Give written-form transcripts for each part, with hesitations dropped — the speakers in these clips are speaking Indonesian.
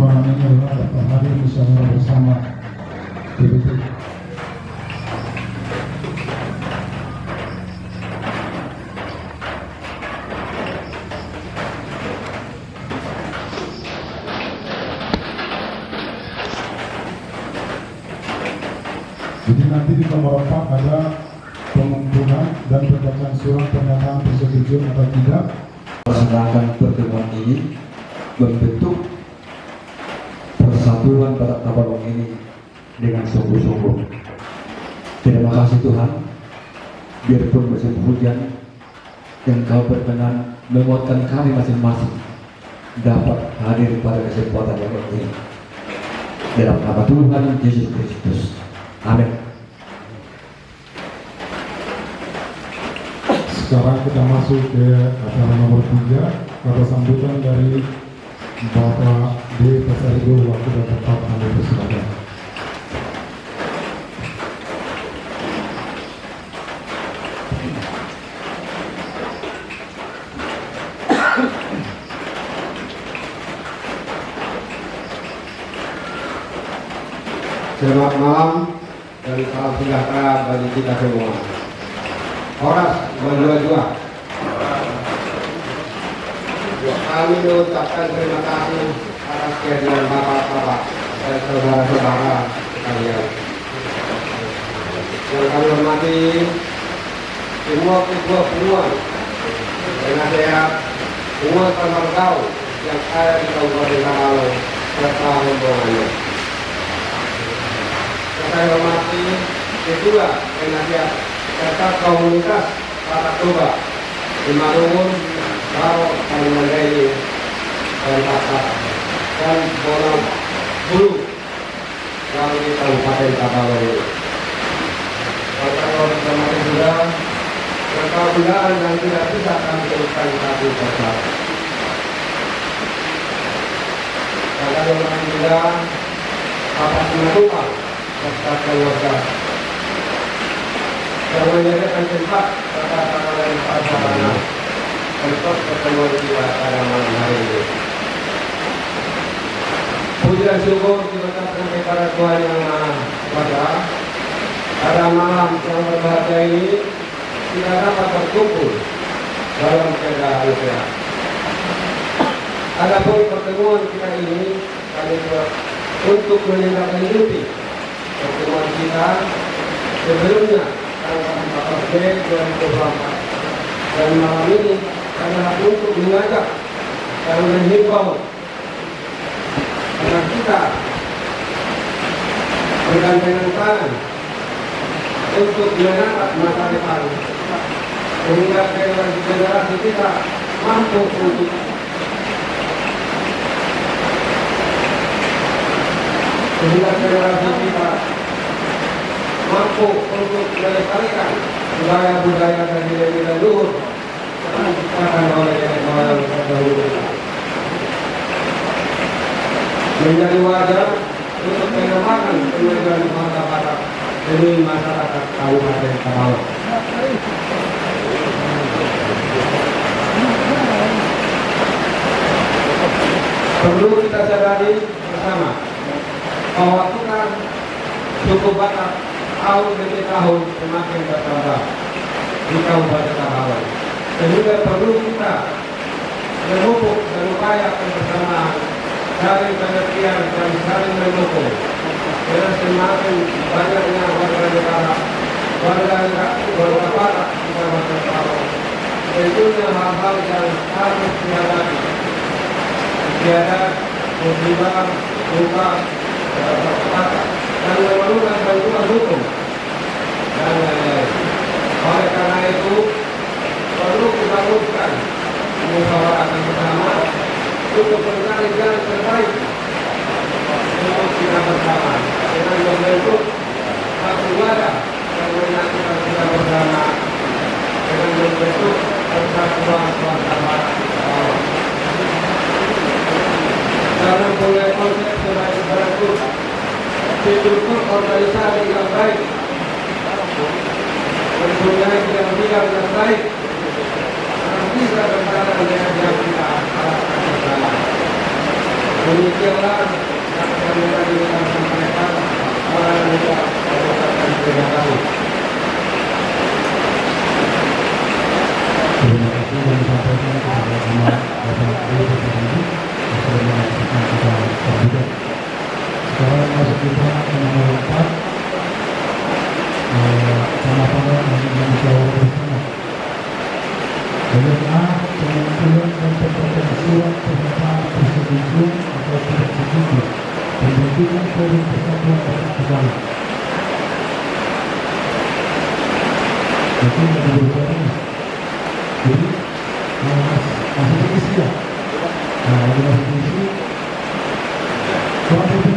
malam ini adalah dapat hadir bersama PBT. Jadi nanti di nomor 4 ada pengumpulan dan pembacaan surat pernyataan persetujuan atau tidak. Melaksanakan pertemuan ini membentuk persatuan pada Tabalong ini dengan sungguh-sungguh. Terima kasih Tuhan, biarpun musim hujan, Engkau berkenan menguatkan kami masing-masing dapat hadir pada kesempatan yang ini. Dalam nama Tuhan Yesus Kristus. Amin. Sekarang kita masuk ke acara nomor 3, kata sambutan dari Bapak D. Pasaribu waktu dan tempat Anda persilakan. Selamat malam dan salam sejahtera bagi kita semua. Horas berdua-dua. Kami mengucapkan terima kasih atas kehadiran bapak-bapak dan saudara-saudara sekalian. Yang kami hormati semua ketua penuan dan nasihat semua teman-teman yang ada di Kabupaten Tabalong serta rombongannya. Saya hormati ketua dan nasihat serta komunitas Batak Toba di Marungun, Baro, Kalimantan ini dan Batak dan Bolang Bulu yang di Kabupaten Tabalong ini. Saya hormati juga serta undangan yang tidak bisa kami teruskan satu persatu. Saya hormati juga Bapak Simatupang serta keluarga yang menyediakan tempat serta sarana prasarana untuk pertemuan kita pada malam hari ini. Puji dan syukur kita sampai kepada Tuhan Yang Maha Kuasa. Pada malam yang berbahagia ini kita dapat berkumpul dalam keadaan sehat. Adapun pertemuan kita ini kami buat untuk menindaklanjuti pertemuan kita sebelumnya tanggal 14 Mei 2024 dan malam ini adalah untuk mengajak dan menghimbau agar kita bergandengan tangan untuk menatap masa depan sehingga generasi kita mampu untuk melestarikan budaya-budaya dan nilai-nilai luhur yang diciptakan oleh nenek moyang terdahulu. Menjadi wajar untuk mengembangkan kemajuan bangsa Batak demi masyarakat Kabupaten Tabalong. Perlu kita sadari bersama bahwa kita suku Batak tahun demi tahun semakin bertambah di Kabupaten Tabalong, sehingga perlu kita memupuk dan upaya kebersamaan, saling pengertian dan saling mendukung dengan semakin banyaknya warga negara Batak di Kabupaten Tabalong. Tentunya hal-hal yang harus dihadapi, musibah, duka, dan memerlukan bantuan hukum dan lain-lain. Oleh karena itu perlu dibangunkan musyawarah bersama untuk mencari jalan terbaik untuk kita bersama dengan membentuk satu wadah yang menyatukan kita bersama dengan membentuk persatuan swasta Batak. Karena punya konsep sebagai berikut dibentuk organisasi yang baik, mempunyai bidang yang baik, yang bisa berjalan dengan yang kita harapkan bersama. Demikianlah yang tadi kami sampaikan. Orang juga mengucapkan terima kasih. Terima kasih yang disampaikan kepada semua Bapak Ibu Presiden yang sudah menyaksikan kita terbuka. Sekarang masuk kita ke nomor 4. Sama-sama yang musyawarah bersama. Bagian A, pengumpulan dan pembagian surat pernyataan persetujuan atau tidak setuju pembentukan forum persatuan dapat kembali. Itu yang diberitakan. Jadi masih diisi ya. Nah, lagi masih diisi. Soal itu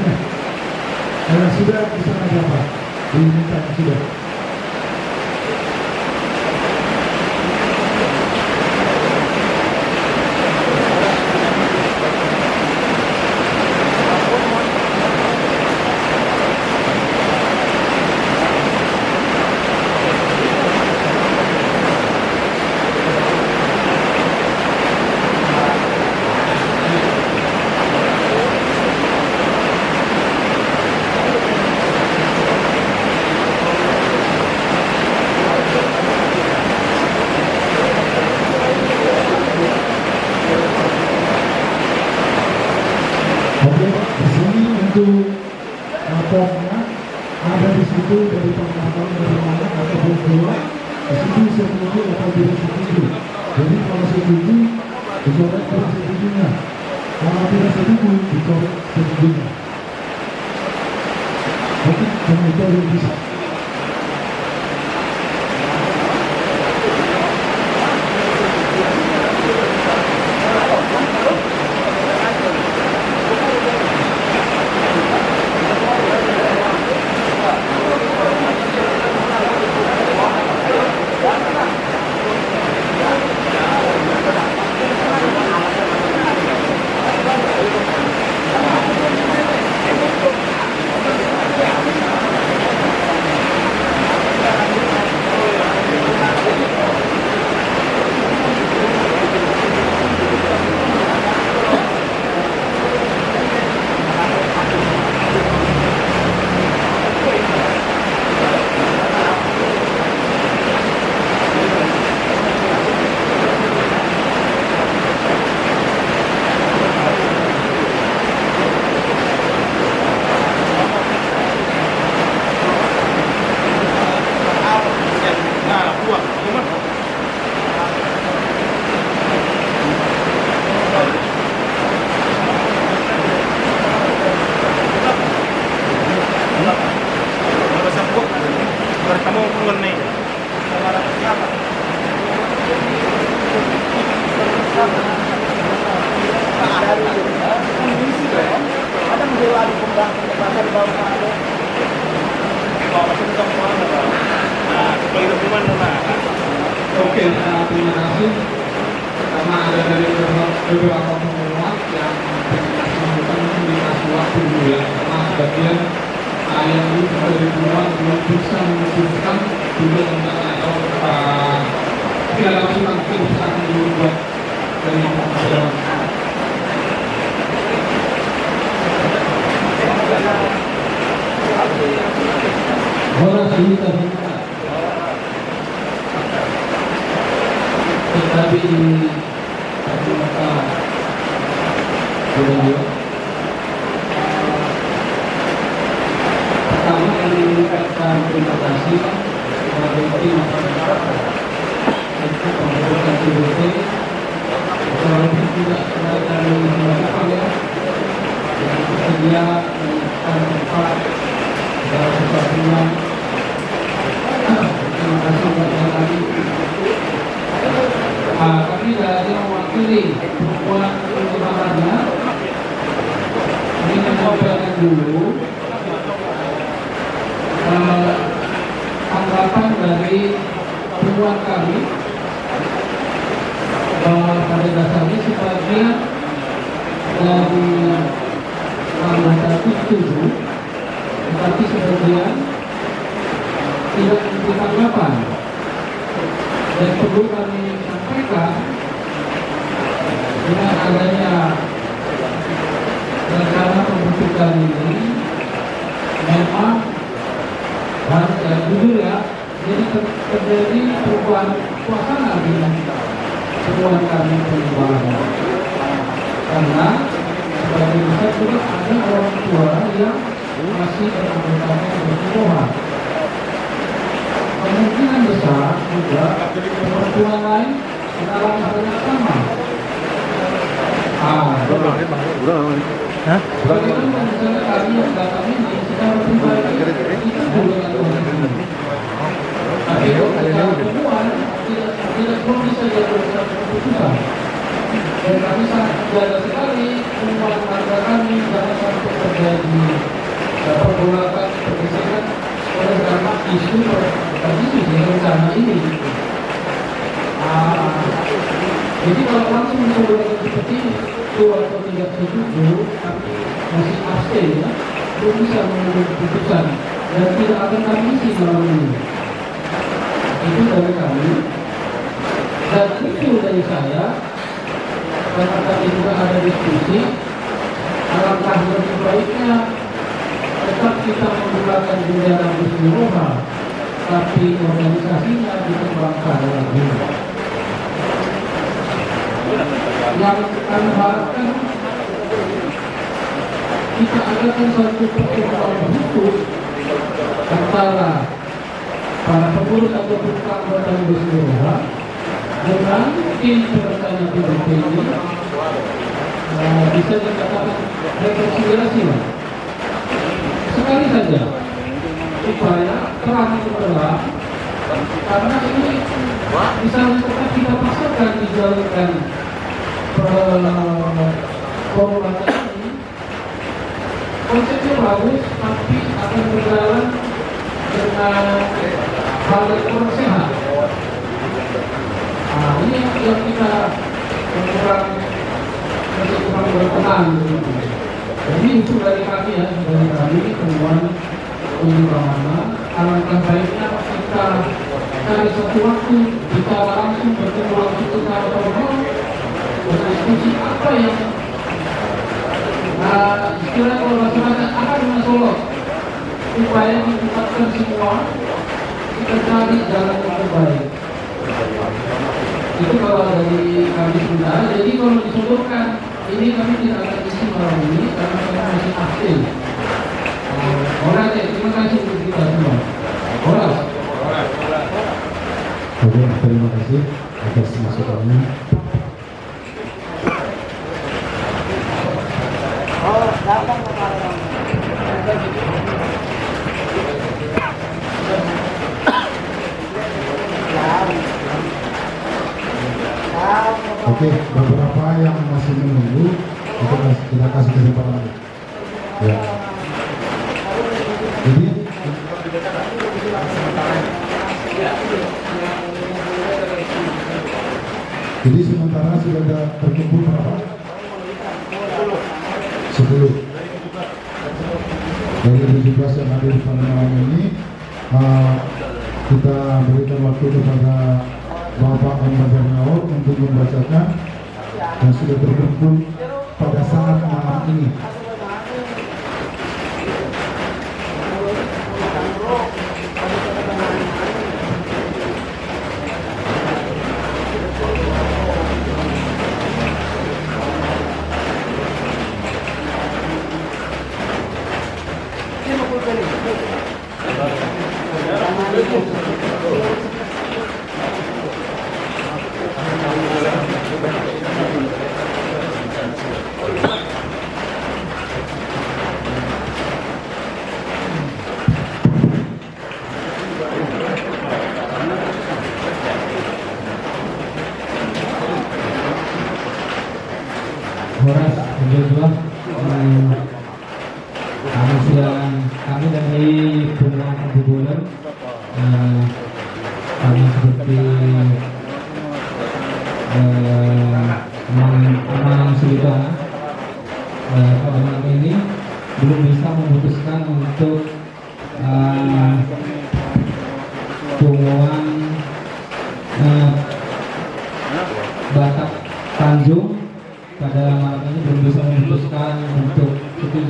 sudah bisa aja Pak. Diminta sudah. Oke, di sini untuk formnya ada di situ dari pengetahuan dari mana atau berdua di situ setuju atau tidak setuju. Jadi kalau setuju dicoret tidak setujunya, kalau tidak setuju dicoret setujunya. Oke, cuma itu yang bisa. Oke, terima kasih. Karena ada dari beberapa penguat yang mungkin dikasih waktu dulu ya. Karena sebagian yang ini dari penguat belum bisa memutuskan juga tentang atau tidak langsung nanti bisa dulu buat dari penguat. Horas Yunita Himana tetapi ini kata beliau pertama kami mengucapkan terima kasih kepada tim untuk pembentukan TBC. Walaupun tidak kami melakukan ya yang bersedia menyiapkan tempat dalam persatuan. Terima kasih kepada kami. Kami dari mewakili perempuan perkembangannya ini menyampaikan dulu tanggapan dari perempuan kami bahwa pada dasarnya sebagian dari anggota itu setuju, tetapi sebagian tidak memberi tanggapan. Dan perlu kami sampaikan dengan adanya pernikahan ini memang harus jujur ya, jadi terjadi perubahan suasana di hubungan kami perubahan. Karena sebagian besar juga ada orang tua yang masih beranggotakan berhubungan. Kemungkinan besar juga perempuan lain mengalami hal yang sama. Bagaimana misalnya kami yang datang ini secara pribadi kita juga tidak. Tapi kalau perempuan tidak belum bisa jadi satu keputusan. Dan kami sangat menjaga sekali hubungan antara kami jangan sampai terjadi pergolakan pergeseran oleh karena isu rencana ini. Jadi kalau langsung disodorkan seperti itu atau tidak setuju, tapi masih abstain ya, belum bisa mengambil keputusan dan tidak akan kami isi malam ini. Itu dari kami. Dan itu dari saya. Karena tadi juga ada diskusi, alangkah lebih baiknya tetap kita menggunakan bendera Bismillah, tapi organisasinya dikembangkan lagi. Yang kami harapkan kita adakan satu pertemuan khusus antara para pengurus atau anggota Bismillah dengan tim perencana PDP ini bisa dikatakan rekonsiliasi sekali saja supaya terang benderang, karena ini misalnya tetap kita paksakan dijalankan formula ini konsepnya bagus tapi akan berjalan dengan hal yang kurang sehat. Ini yang kita kurang berkenan. Jadi itu dari kami ya, dari kami temuan undangan. Alangkah baiknya kita cari satu waktu kita langsung bertemu langsung secara formal berdiskusi apa yang istilahnya kalau masyarakat akan mensolok supaya ditetapkan semua, kita cari jalan yang terbaik. Itu kalau dari kami sudah. Jadi kalau disodorkan ini kami tidak akan isi malam ini karena kami masih aktif. Terima kasih untuk kita semua. Oke, terima kasih atas masukannya. Oke, beberapa yang masih menunggu itu kita kasih kesempatan. Ya. Jadi sementara sudah ada terkumpul berapa? 10. Dari 17 yang hadir pada malam ini, kita berikan waktu kepada Bapak Ambasador Nawar untuk membacakan yang sudah terkumpul pada saat malam ini.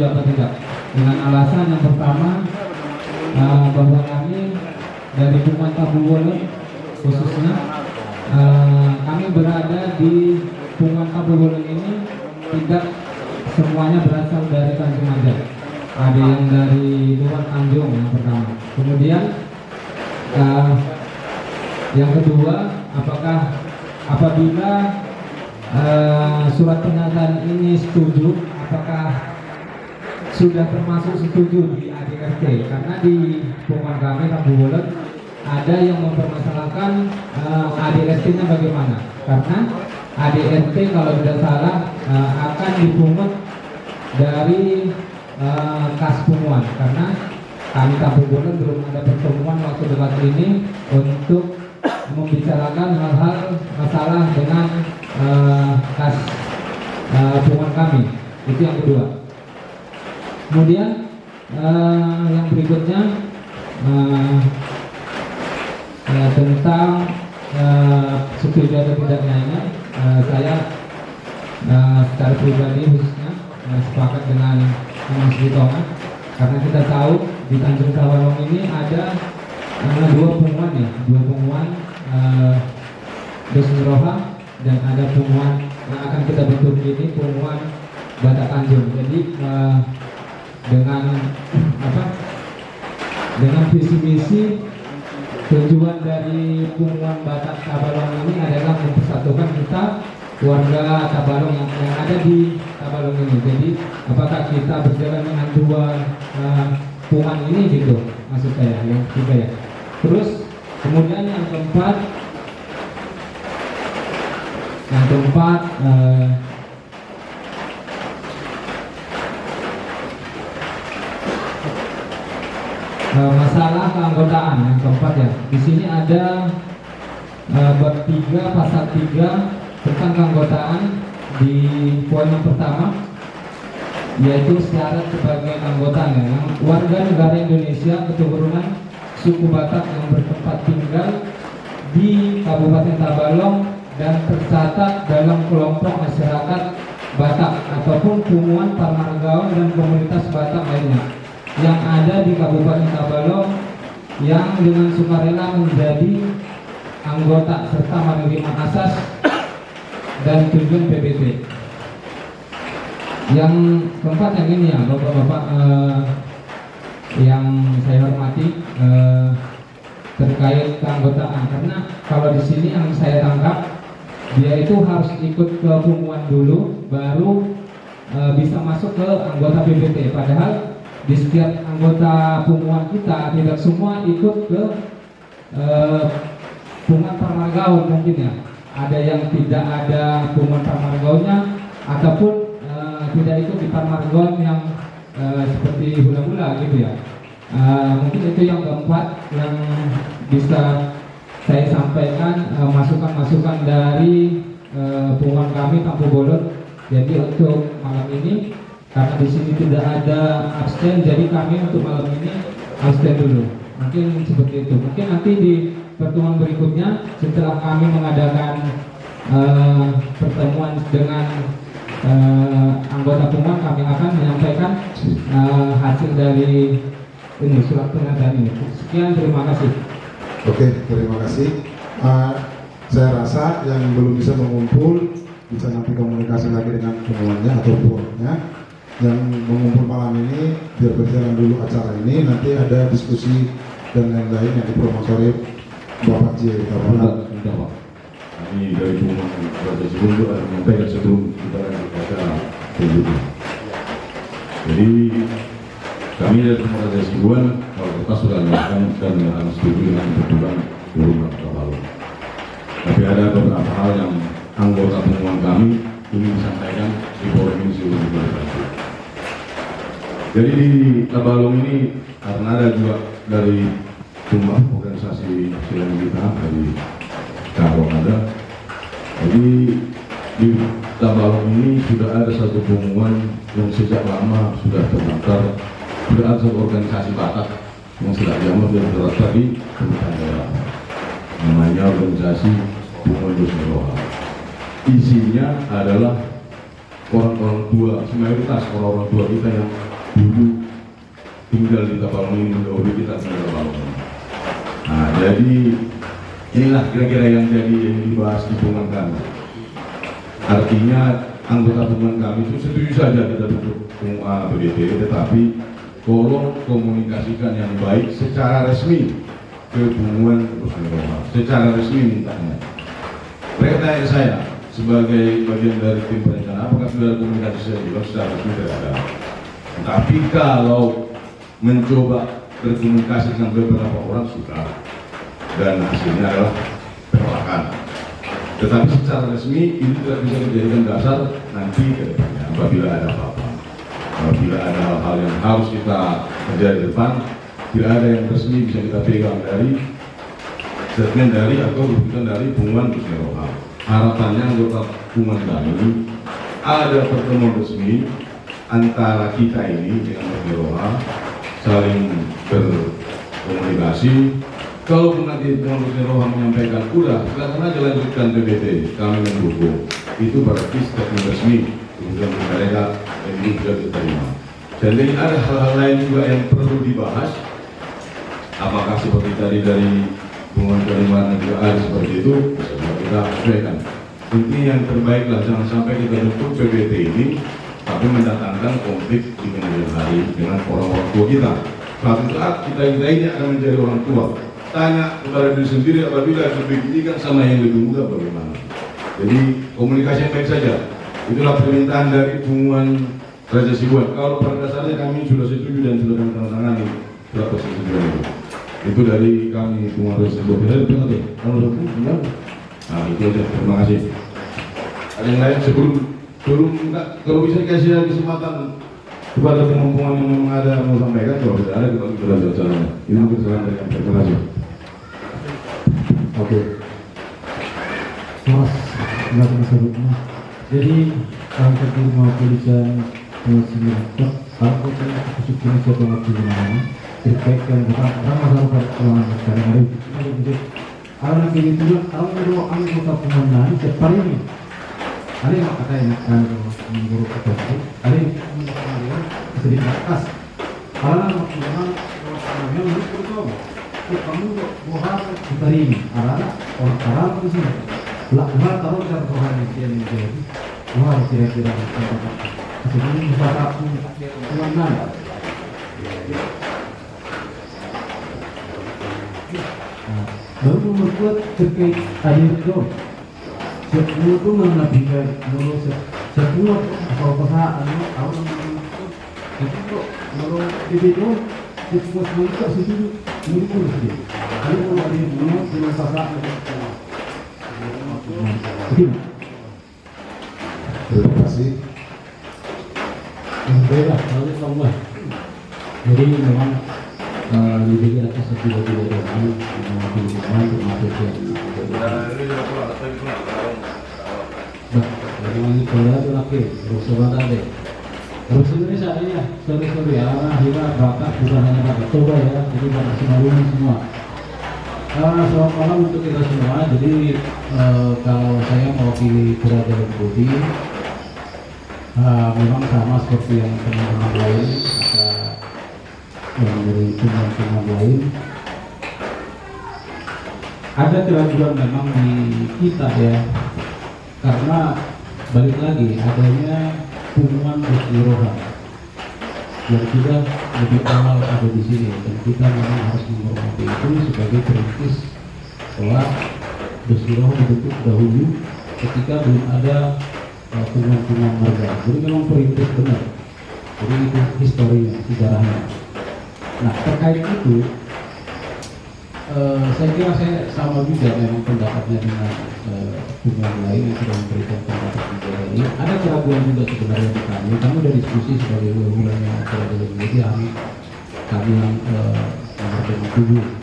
setuju atau tidak. Dengan alasan yang pertama, bahwa kami dari Punguan Tabu Bolon khususnya, kami berada di Punguan Tabu Bolon ini tidak semuanya berasal dari Tanjung Majak. Ada yang dari luar Tanjung yang pertama. Kemudian yang kedua, apabila surat pernyataan ini setuju, apakah sudah termasuk setuju di ADRT? Karena di Punguan kami Tabu Bolon ada yang mempermasalahkan ADRT-nya bagaimana? Karena ADRT kalau tidak salah akan dipungut dari kas punguan, karena kami Tabu Bolon belum ada pertemuan waktu dekat ini untuk membicarakan hal-hal masalah dengan kas punguan kami. Itu yang kedua. Kemudian yang berikutnya tentang setuju atau tidaknya ini, saya secara pribadi khususnya sepakat dengan Mas Ritonga, karena kita tahu di Tanjung Tabalong ini ada dua punguan Dusun Roha, dan ada punguan yang akan kita bentuk ini punguan Batak Tanjung. Jadi dengan visi misi tujuan dari punguan Batak Tabalong ini adalah mempersatukan kita warga Tabalong yang ada di Tabalong ini. Jadi apakah kita berjalan dengan dua punguan ini gitu, maksud saya yang ketiga ya. Terus kemudian yang keempat masalah keanggotaan yang keempat ya. Di sini ada bab 3 pasal 3 tentang keanggotaan di poin yang pertama, yaitu syarat sebagai anggotanya yang warga negara Indonesia keturunan suku Batak yang bertempat tinggal di Kabupaten Tabalong dan tercatat dalam kelompok masyarakat Batak ataupun punguan Parmargaon dan komunitas Batak lainnya yang ada di Kabupaten Tabalong yang dengan sukarela menjadi anggota serta menerima asas dan tujuan PBT. Yang keempat yang ini ya, Bapak-bapak yang saya hormati, terkait keanggotaan, karena kalau di sini yang saya tangkap dia itu harus ikut ke punguan dulu baru bisa masuk ke anggota PBT, padahal di setiap anggota punguan kita tidak semua ikut ke punguan Parmargaon mungkin ya. Ada yang tidak ada punguan Parmargaonnya ataupun tidak ikut di Parmargaon yang seperti hula-hula gitu ya. Mungkin itu yang keempat yang bisa saya sampaikan, masukan-masukan dari punguan kami Tabu Bolon. Jadi untuk malam ini karena di sini tidak ada absen, jadi kami untuk malam ini absen dulu. Mungkin seperti itu. Mungkin nanti di pertemuan berikutnya setelah kami mengadakan pertemuan dengan anggota punguan, kami akan menyampaikan hasil dari ini surat pernyataan ini. Sekian, terima kasih. Oke, terima kasih. Saya rasa yang belum bisa mengumpul bisa nanti komunikasi lagi dengan punguannya atau punguannya. Yang mengumpul malam ini biar berjalan dulu acara ini, nanti ada diskusi dan lain-lain yang dipromosori Bapak J. Enggak, Pak. Kami dari punguan Batak sebelum itu ada menyampaikan sebelum kita lanjut acara begitu. Jadi kami dari punguan Batak Sibuan kalau kita sudah melakukan dan harus setuju dengan keputusan Gubernur Tabalong. Tapi ada beberapa hal yang anggota punguan kami ingin disampaikan di forum ini sebelum kita. Jadi di Tabalong ini karena ada juga dari jumlah organisasi selain kita dari Karong ada. Jadi di Tabalong ini sudah ada satu punguan yang sejak lama sudah terdaftar, sudah ada satu organisasi Batak yang sudah lama sudah terdaftar di Kabupaten daerah. Namanya organisasi Punguan Dusun Roha. Isinya adalah orang-orang tua, mayoritas orang-orang tua kita yang dulu tinggal di Tabalong ini mendahului kita tinggal di Tabalong. Nah, jadi inilah kira-kira yang dibahas di hubungan kami. Artinya anggota hubungan kami itu setuju saja kita bentuk PBT, tetapi tolong komunikasikan yang baik secara resmi ke hubungan secara resmi mintanya. Mereka tanya saya sebagai bagian dari tim perencana, apakah sudah ada komunikasi saya juga secara resmi tidak ada. Tapi kalau mencoba berkomunikasi dengan beberapa orang sudah, dan hasilnya adalah penolakan. Tetapi secara resmi ini tidak bisa dijadikan dasar nanti ke depannya apabila ada apa-apa. Apabila ada hal-hal yang harus kita kerja di depan, tidak ada yang resmi bisa kita pegang dari statement dari atau rujukan dari hubungan Gus Roha. Harapannya anggota hubungan kami ada pertemuan resmi antara kita ini dengan Gus Roha, saling berkomunikasi. Kalau nanti Gus Roha menyampaikan udah silakan aja lanjutkan PBT, kami mendukung, itu berarti statement resmi kemudian mereka yang ini sudah diterima. Dan ini ada hal-hal lain juga yang perlu dibahas, apakah seperti tadi dari hubungan kelimatan juga ada seperti itu, bisa kita sesuaikan. Intinya yang terbaiklah jangan sampai kita bentuk PBT ini tapi mendatangkan konflik di kemudian hari dengan orang-orang tua kita. Suatu saat kita ini akan menjadi orang tua. Tanya kepada diri sendiri apabila dibandingkan sama yang lebih muda bagaimana. Jadi komunikasi yang baik saja. Itulah permintaan dari hubungan Raja Sibuan. Kalau pada dasarnya kami sudah setuju dan sudah kami tandatangani surat persetujuan itu. Itu dari kami hubungan Raja Sibuan. Nah itu aja. Terima kasih. Ada yang lain sebelum kalau bisa kasih kesempatan kepada teman-teman yang memang ada mau sampaikan, kalau tidak ada kita belajar caranya. Ini mungkin saran dari kami. Terima kasih. Oke. Mas, nggak sebutnya. Jadi kalau kita mau tulisan sembilan, kalau kita kesukaan suatu waktu di mana, terkait dengan masalah keuangan sekarang hari ini. Kalau nanti itu, kalau itu anggota pemenang setiap ini, ada yang kata yang akan mengguru kepada, ada yang mengenai sedikit atas. Kalau nak pemenang yang itu kamu buat hari ini, orang di sini. Buat taruh dalam Tuhan yang menjadi, buat kira-kira sebelum kita pemenang. Baru membuat terkait hadir itu, semua itu menafikan menurut semua perusahaan awal itu kok menurut itu semua itu situ menurut dia. Kalau mau ada menurut dengan sahabat Terima kasih. berbeda kalau Allah. Jadi memang diri atas tidak dengan hubungan termasuk yang bagaimana kalau ada lagi berusaha deh. Terus ini seadanya story ya, akhirnya bakat bukan hanya bakat coba ya, jadi bakat semua. Selamat malam untuk kita semua. Jadi kalau saya mau pilih Brother Budi, memang sama seperti yang teman-teman lain, yang dari teman-teman lain. Ada keraguan memang di kita ya, karena balik lagi adanya hubungan Roha yang sudah lebih awal ada di sini, dan kita memang harus menghormati itu sebagai perintis bahwa Roha dibentuk dahulu ketika belum ada hubungan marga. Jadi memang perintis benar. Jadi itu historinya, sejarahnya. Nah terkait itu, saya kira saya sama juga memang pendapatnya dengan hubungan lain yang sudah memberikan pendapat juga ini. Ada keraguan juga sebenarnya di kami. Kami sudah diskusi sebagai hubungan yang telah dilewati kami yang nomor 7.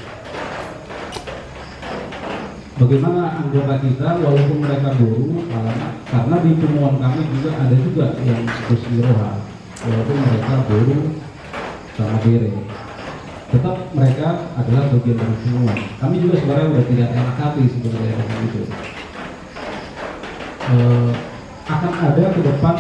Bagaimana anggota kita walaupun mereka baru, karena di temuan kami juga ada juga yang Roha, walaupun mereka baru sama Bere, tetap mereka adalah bagian dari semua. Kami juga sebenarnya sudah tidak enak hati sebenarnya dengan itu. Akan ada ke depan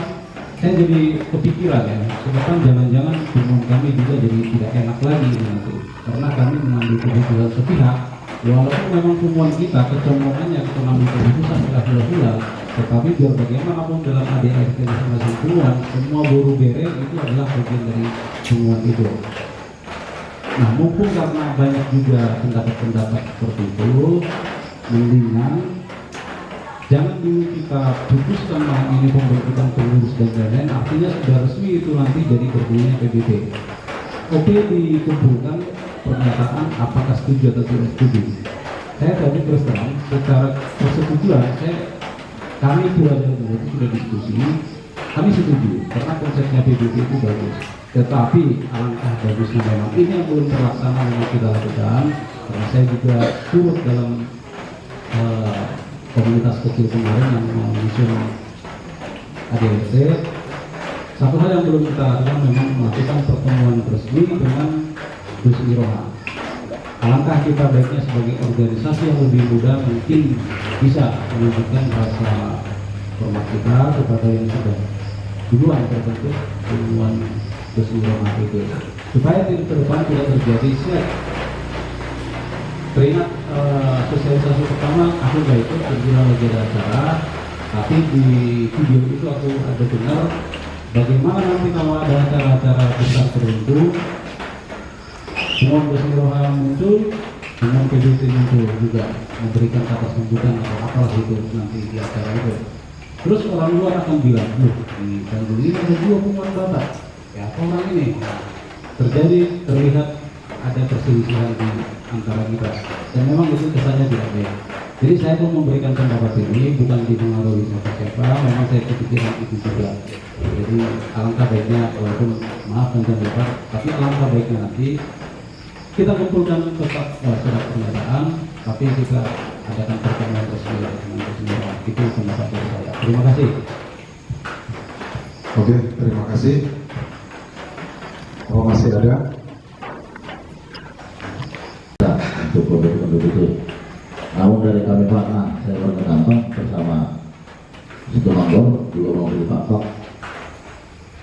saya jadi kepikiran ya, ke depan jangan-jangan hubungan kami juga jadi tidak enak lagi nanti, karena kami mengambil keputusan sepihak. Walaupun memang hubungan kita kecenderungannya kita mengambil keputusan sudah hula-hula, tetapi biar bagaimanapun dalam ADRT masing-masing hubungan, semua buru bere itu adalah bagian dari hubungan itu. Nah, mumpung karena banyak juga pendapat-pendapat seperti itu, mendingan jangan dulu kita putuskan malam ini pembentukan pengurus dan lain-lain, artinya sudah resmi itu nanti jadi berdirinya PBB. Oke, dikumpulkan pernyataan apakah setuju atau tidak setuju. Saya tadi terus terang secara persetujuan kami itu sudah diskusi, kami setuju karena konsepnya PBB itu bagus. Tetapi alangkah bagusnya memang ini yang belum terlaksana memang kita lakukan, karena saya juga turut dalam komunitas kecil kemarin yang mengusung ADRT. Satu hal yang belum kita lakukan memang melakukan pertemuan resmi dengan Gus Iroha. Alangkah kita baiknya sebagai organisasi yang lebih muda mungkin bisa menunjukkan rasa hormat kita kepada yang sudah duluan terbentuk hubungan Gus Iroha itu, supaya ke depan tidak terjadi teringat sosialisasi pertama aku nggak ikut terjadi lagi ada acara, tapi di video itu aku ada dengar bagaimana nanti kalau ada acara-acara besar tertentu semua Gus Iroha muncul, dengan PBB muncul juga memberikan kata sambutan atau apalah itu nanti di acara itu. Terus orang luar akan bilang, loh di Bandung ini ada dua pemain batak, ya apa orang ini? Terlihat ada perselisihan di antara kita, dan memang itu kesannya tidak baik. Jadi saya pun memberikan pendapat ini bukan dipengaruhi siapa-siapa, memang saya kepikiran itu juga. Jadi alangkah baiknya, walaupun maaf dan lebar, tapi alangkah baiknya nanti kita kumpulkan tetap surat pernyataan, tapi kita adakan pertemuan resmi dengan semua. Itu pendapat dari saya. Terima kasih. Oke, terima kasih. Oh, masih ada? Untuk produk itu. Namun dari kami Pak, saya berkembang bersama Situ Manggor juga memberi Pak.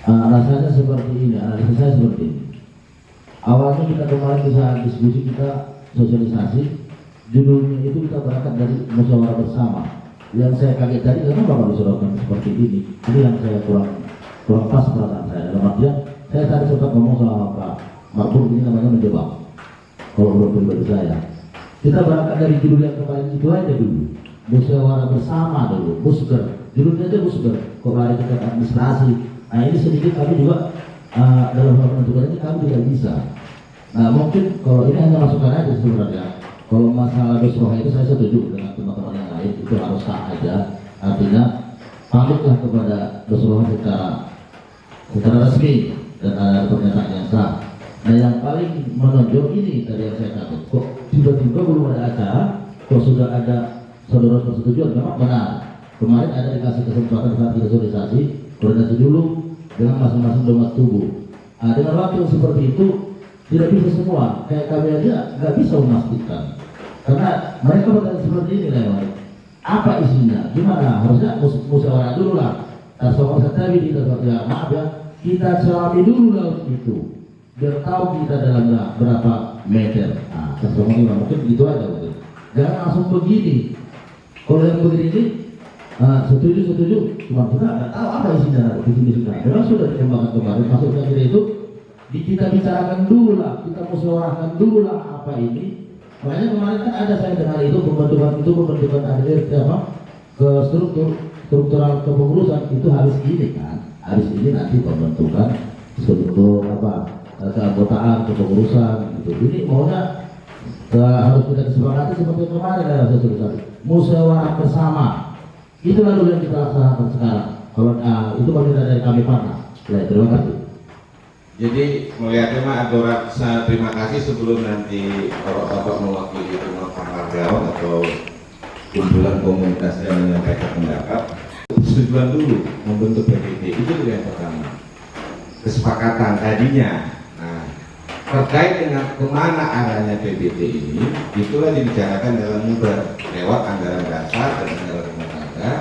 Rasanya seperti ini, analisa saya seperti ini. Awalnya kita kemarin bisa diskusi, kita sosialisasi, judulnya itu kita berangkat dari musyawarah bersama. Yang saya kaget tadi karena bakal disorotkan seperti ini. Ini yang saya kurang pas perasaan saya. Dalam artian saya tadi sempat ngomong sama Pak Markur, ini namanya menjebak. Kalau menurut pribadi saya, kita berangkat dari judul yang kemarin itu aja dulu, musyawarah bersama dulu, musger. Judulnya aja musger. Kok lari ke administrasi? Nah ini sedikit kami juga dalam hal menentukan ini kami tidak bisa. Nah mungkin kalau ini hanya masukan aja sebenarnya. Kalau masalah Gus Iroha itu saya setuju dengan teman-teman yang lain, itu harus sah aja. Artinya pamitlah kepada Gus Iroha secara resmi dan ada pernyataan yang sah. Nah yang paling menonjol ini tadi yang saya katakan, kok tiba-tiba belum ada acara, kok sudah ada saudara persetujuan, memang benar. Kemarin ada dikasih kesempatan saat kita sosialisasi, koordinasi dulu dengan masing-masing domat tubuh. Nah, dengan waktu seperti itu tidak bisa semua, kayak kami aja nggak bisa memastikan, karena mereka bertanya seperti ini lewat apa isinya, gimana, harusnya musyawarah dulu lah. Soal tadi kita ya, maaf ya, kita selami dulu lah itu, biar tahu kita dalamnya berapa meter. Nah, sesuatu mungkin gitu aja, betul. Jangan langsung begini. Kalau yang begini setuju, cuma kita nggak tahu apa isinya di sini sudah. Memang sudah dikembangkan kemarin, maksudnya itu kita bicarakan dulu lah, kita musyawarahkan dulu lah apa ini. Makanya kemarin kan ada saya dengar itu pembentukan ADRT apa ke struktural kepengurusan itu harus ini kan, harus ini nanti pembentukan struktur apa keanggotaan kepengurusan gitu. Ini maunya harus kita kesepakati seperti kemarin dalam sosialisasi musyawarah bersama. Itu lalu yang kita laksanakan sekarang. Kalau itu kalau dari kami Pak. Ya, terima kasih. Jadi melihatnya mah aturan saya terima kasih sebelum nanti kalau Bapak mewakili rumah penghargaan atau kumpulan komunitas yang menyampaikan pendapat, persetujuan dulu membentuk PBB itu yang pertama. Kesepakatan tadinya. Nah, terkait dengan kemana arahnya PBB ini, itulah dibicarakan dalam muber lewat anggaran dasar dan anggaran rumah tangga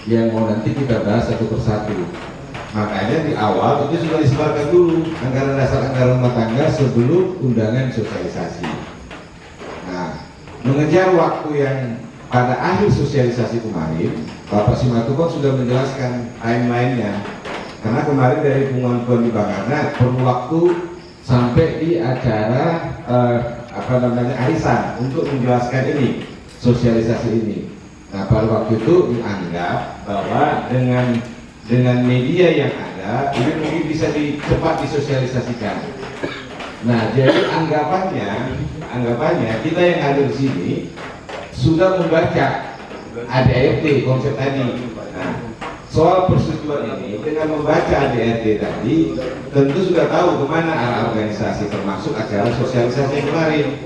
yang mau nanti kita bahas satu persatu. Makanya di awal itu sudah disebarkan dulu anggaran dasar anggaran rumah tangga sebelum undangan sosialisasi. Nah, mengejar waktu yang pada akhir sosialisasi kemarin, Bapak Simatupang sudah menjelaskan timeline-nya. Karena kemarin dari pengumuman di Bangana perlu waktu sampai di acara arisan untuk menjelaskan ini, sosialisasi ini. Nah, pada waktu itu dianggap bahwa dengan media yang ada ini mungkin bisa cepat disosialisasikan. Nah, jadi anggapannya kita yang ada di sini sudah membaca ADRT konsep tadi. Nah, soal persetujuan ini dengan membaca ADRT tadi tentu sudah tahu kemana arah organisasi termasuk acara sosialisasi kemarin.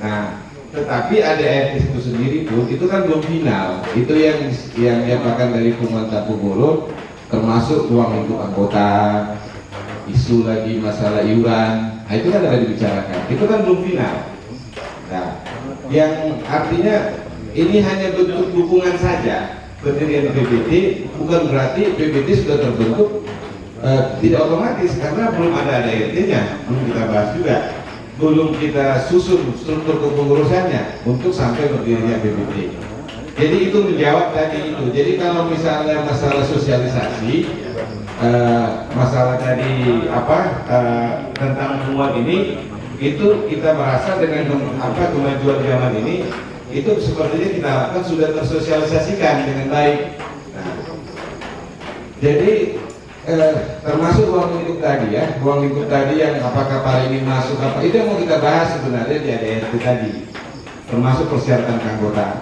Nah, tetapi ADRT itu sendiri pun itu kan belum final. Itu yang diapakan dari Pengumuman Tampu Bolon, termasuk ruang lingkup anggota, isu lagi masalah iuran. Nah, itu kan ada dibicarakan. Itu kan belum final. Nah, yang artinya ini hanya bentuk dukungan saja pendirian PBT, bukan berarti PBT sudah terbentuk tidak otomatis karena belum ada ADRT-nya, belum kita bahas juga, belum kita susun struktur kepengurusannya untuk sampai berdirinya PBT. Jadi itu menjawab tadi itu. Jadi kalau misalnya masalah sosialisasi, masalah tadi tentang temuan ini, itu kita merasa dengan kemajuan zaman ini, itu sepertinya kita harapkan sudah tersosialisasikan dengan baik. Nah, jadi termasuk ruang lingkup tadi ya, ruang lingkup tadi yang apakah Pak ini masuk apa, itu yang mau kita bahas sebenarnya di ADRT tadi, termasuk persyaratan keanggotaan.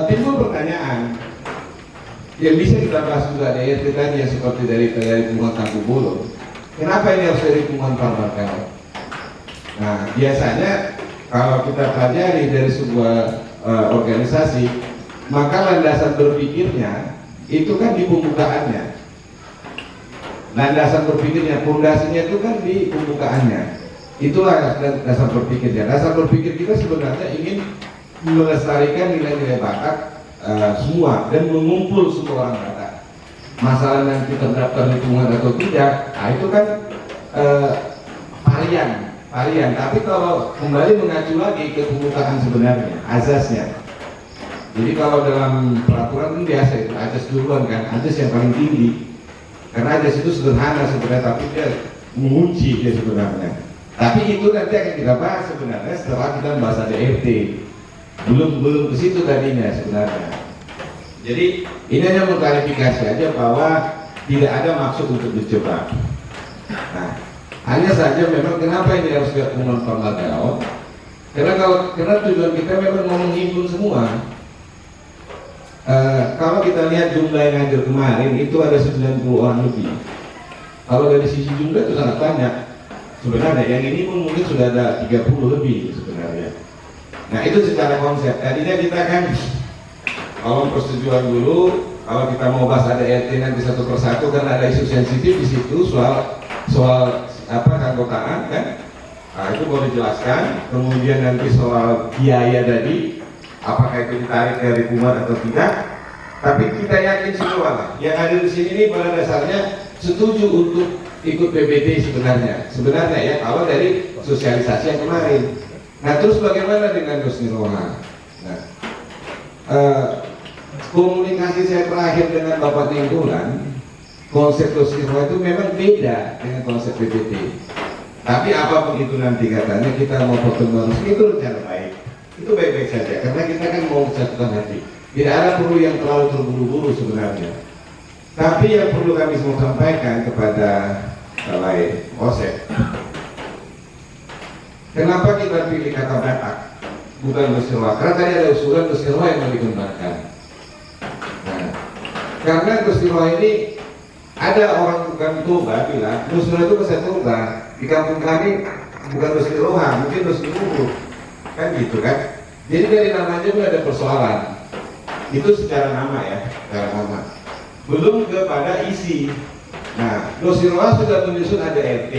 Timbul pertanyaan yang bisa kita bahas juga ADRT tadi yang seperti dari Pengumuman Tampu Bolon. Kenapa ini harus dari Pengumuman Parmarkal? Nah, biasanya kalau kita pelajari dari sebuah organisasi, maka landasan berpikirnya itu kan di pembukaannya. Landasan berpikirnya, fondasinya itu kan di pembukaannya. Itulah dasar berpikirnya. Dasar berpikir kita sebenarnya ingin melestarikan nilai-nilai bakat semua dan mengumpul semua orang bakat. Masalah nanti terdaftar lingkungan atau tidak, nah itu kan varian. Tapi kalau kembali mengacu lagi ke pembukaan sebenarnya, azasnya. Jadi kalau dalam peraturan kan biasa itu azas duluan kan, azas yang paling tinggi. Karena azas itu sederhana sebenarnya, tapi dia mengunci dia sebenarnya. Tapi itu nanti akan kita bahas sebenarnya setelah kita bahas ADRT. Belum ke situ tadinya sebenarnya. Jadi ini hanya mengklarifikasi aja bahwa tidak ada maksud untuk dicoba. Nah, hanya saja memang kenapa ini harus dibuat Pengumuman Parmarkal? Karena tujuan kita memang mau menghimpun semua. Kalau kita lihat jumlah yang hadir kemarin itu ada 90 orang lebih. Kalau dari sisi jumlah itu sangat banyak. Sebenarnya yang ini pun mungkin sudah ada 30 lebih sebenarnya. Nah, itu secara konsep. Tadinya kita kan kalau persetujuan dulu, kalau kita mau bahas ADRT nanti satu persatu karena ada isu sensitif di situ soal keanggotaan kan. Nah, itu boleh dijelaskan. Kemudian nanti soal biaya tadi, apakah itu ditarik dari Pengumuman atau tidak. Tapi kita yakin semua yang ada di sini ini pada dasarnya setuju untuk ikut PBT sebenarnya ya, kalau dari sosialisasi yang kemarin. Nah, terus bagaimana dengan Gusni Roha? Nah, komunikasi saya terakhir dengan Bapak Tinggulan, konsep Gusni Roha itu memang beda dengan konsep PBT. Tapi apapun itu nanti katanya kita mau pertemuan itu rencana baik. Itu baik-baik saja, karena kita kan mau kesatuan hati. Tidak ada perlu yang terlalu terburu-buru sebenarnya. Tapi yang perlu kami semua sampaikan kepada Balai OSEP, kenapa kita pilih kata Batak bukan Gusni Roha? Karena tadi ada usulan Gusni Roha yang mau dikembangkan. Nah, karena Gusni Roha ini ada orang bukan Toba bilang Gusni Roha itu bahasa Toba. Di kampung kami bukan Gusni Roha, mungkin Gusni Roha. Kan gitu kan. Jadi dari namanya pun ada persoalan. Itu secara nama ya, secara nama. Belum kepada isi. Nah, Gusni Roha sudah menyusun ADRT.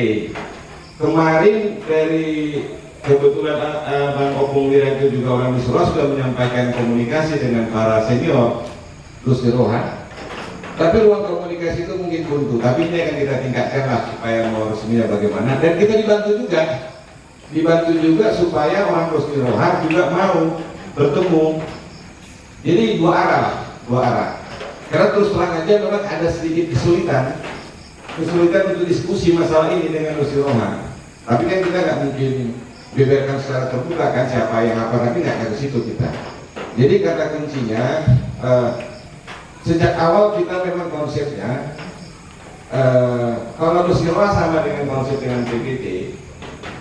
Kemarin dari kebetulan Bang Opung Direktur juga orang Gusni Roha sudah menyampaikan komunikasi dengan para senior Gusni Roha. Tapi ruang komunikasi komunikasi itu mungkin buntu, tapi ini akan kita tingkatkan lah supaya mau resminya bagaimana. Dan kita dibantu juga supaya orang Rusdi Roha juga mau bertemu. Jadi dua arah. Karena terus terang aja memang ada sedikit kesulitan untuk diskusi masalah ini dengan Rusdi Roha. Tapi kan kita nggak mungkin beberkan secara terbuka kan siapa yang apa, tapi nggak ke situ kita. Jadi kata kuncinya sejak awal kita memang konsepnya kalau Rusdi Roha sama dengan konsep dengan PPT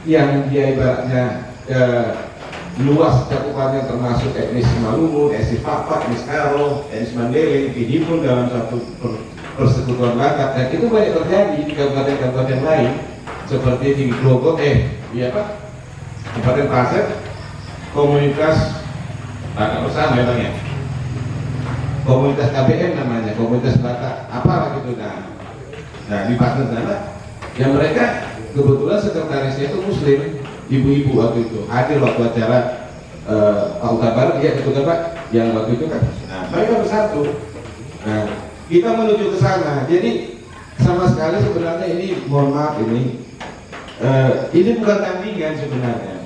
yang dia ibaratnya luas cakupannya termasuk etnis Maluku, etnis Papak, etnis Karo, etnis Mandailing, Pidipun dalam satu persekutuan Batak, dan itu banyak terjadi di kabupaten-kabupaten lain seperti di Grogol, Kabupaten Pasir, komunitas Batak bersama ya Bang ya, komunitas KBM namanya, komunitas Batak apa gitu. Nah di Pasir sana yang mereka kebetulan sekretarisnya itu Muslim, ibu-ibu waktu itu hadir waktu acara Pak Utabar, iya betul kan Pak, yang waktu itu kan. Nah mereka bersatu. Nah kita menuju ke sana. Jadi sama sekali sebenarnya ini, mohon maaf ini bukan tandingan sebenarnya.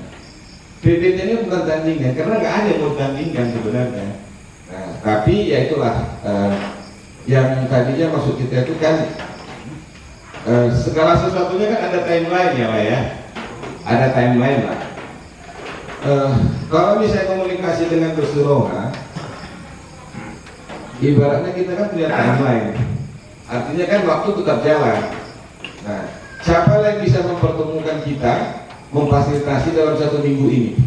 PPT ini bukan tandingan karena nggak ada yang mau tandingkan sebenarnya. Nah tapi ya itulah yang tadinya maksud kita itu kan. Segala sesuatunya kan ada timeline ya Pak ya, ada timeline lah. Kalau misalnya komunikasi dengan Rusdi Roha, ibaratnya kita kan punya timeline, artinya kan waktu tetap jalan. Nah, siapa yang bisa mempertemukan kita, memfasilitasi dalam 1 minggu ini?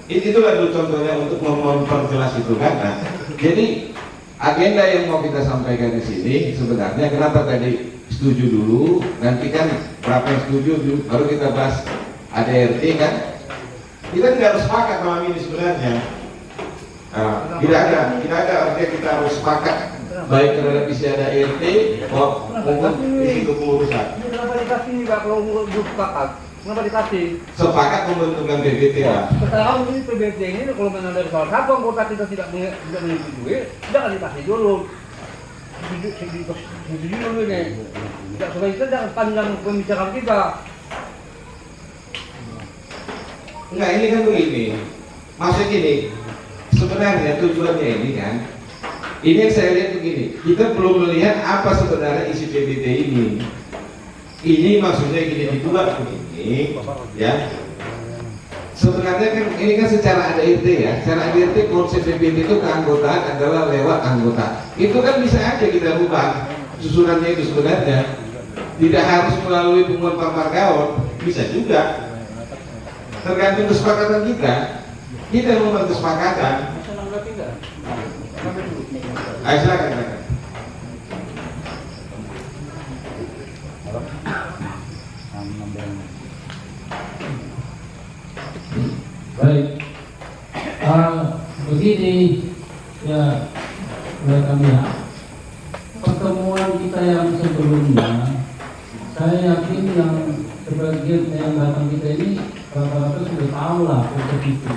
Itulah dulu contohnya untuk memperjelas itu kan. Nah, jadi agenda yang mau kita sampaikan di sini sebenarnya kenapa tadi setuju dulu, nanti kan berapa yang setuju dulu, baru kita bahas ADRT kan. Kita tidak harus sepakat malam ini sebenarnya. Tidak ada artinya kita harus sepakat baik terhadap isi ADRT maupun isi kepengurusan. Kenapa dikasih nih Pak kalau belum sepakat? Kenapa dikasih? Sepakat membentukkan PBT lah. Sekarang ini PBT ini kalau memang dari salah satu anggota kita tidak menyetujui, jangan dikasih dulu. Setuju dulu ini. Tidak supaya kita jangan panjang pembicaraan kita. Enggak, ini kan begini. Maksud gini, sebenarnya tujuannya ini kan, ini yang saya lihat begini, kita belum melihat apa sebenarnya isi PBT ini. Ini maksudnya gini dibuat begini, ya. Sebenarnya kan ini kan secara ADRT ya, secara ADRT konsep PBT itu keanggotaan adalah lewat anggota. Itu kan bisa aja kita rubah susunannya itu sebenarnya, tidak harus melalui pengumuman Pak Margaon, bisa juga. Tergantung kesepakatan kita. Kita membuat kesepakatan. Ayo silakan. Baik, begini ya kami ya, pertemuan kita yang sebelumnya, saya yakin yang sebagian yang datang kita ini rata-rata sudah tahu lah konsep itu.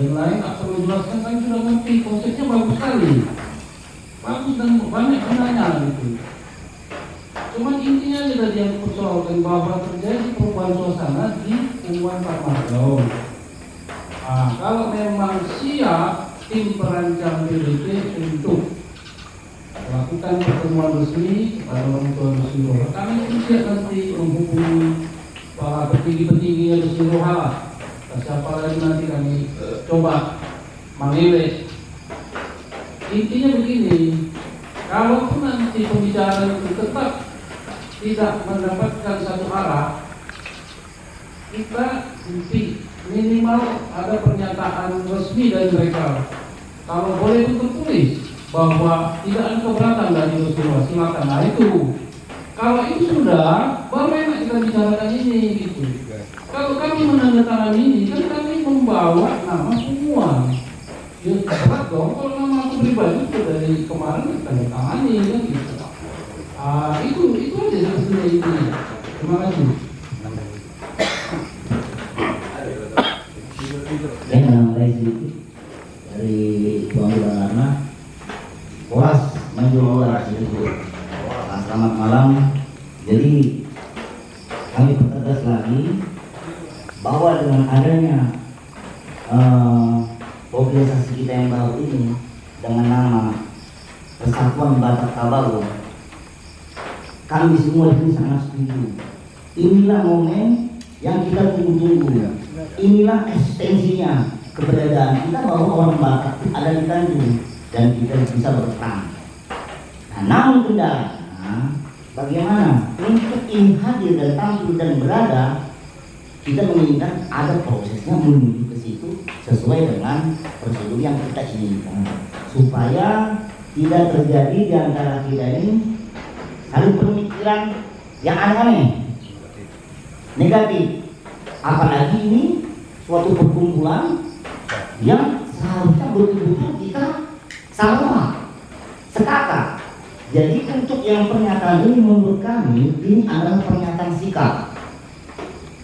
Yang lain tak perlu jelaskan, kan sudah ngerti konsepnya bagus sekali, bagus dan banyak gunanya gitu. Cuman intinya sudah yang persoalkan bahwa terjadi perubahan suasana di pengumuman Pak Margaon. Nah, kalau memang siap tim perancang PBT untuk melakukan pertemuan resmi pada orang tua Rusdi Roha, kami siap nanti menghubungi para petinggi-petinggi Rusdi Roha. Siapa lagi nanti kami coba memilih. Intinya begini, kalaupun nanti pembicaraan itu tetap tidak mendapatkan satu arah, kita minimal ada pernyataan resmi dari mereka. Kalau boleh itu tertulis bahwa tidak ada keberatan dari Rusdi Roha, silakan. Nah itu, kalau itu sudah, baru enak kita bicarakan ini gitu. Kalau kami menandatangani ini, kan kami membawa nama semua. Ya berat dong, kalau nama aku pribadi itu dari kemarin ditandatangani kan gitu. Itu aja sebetulnya ini. Terima kasih. Saya menambah sedikit dari Tuan Gubernur. Jadi kami pertegas lagi bahwa dengan adanya organisasi kita yang baru ini dengan nama Persatuan Batak Tabago, kami semua ini sangat setuju. Inilah momen yang kita tunggu-tunggu. Inilah eksistensinya keberadaan kita bahwa orang Batak ada di Tanjung dan kita bisa berperang. Nah, namun kendalanya bagaimana untuk ini hadir dan tampil dan berada, kita menginginkan ada prosesnya menuju ke situ sesuai dengan prosedur yang kita inginkan, supaya tidak terjadi di antara kita ini saling pemikiran yang aneh-aneh, negatif. Apalagi ini suatu perkumpulan yang seharusnya betul-betul kita sama sepakat. Jadi untuk yang pernyataan ini menurut kami ini adalah pernyataan sikap.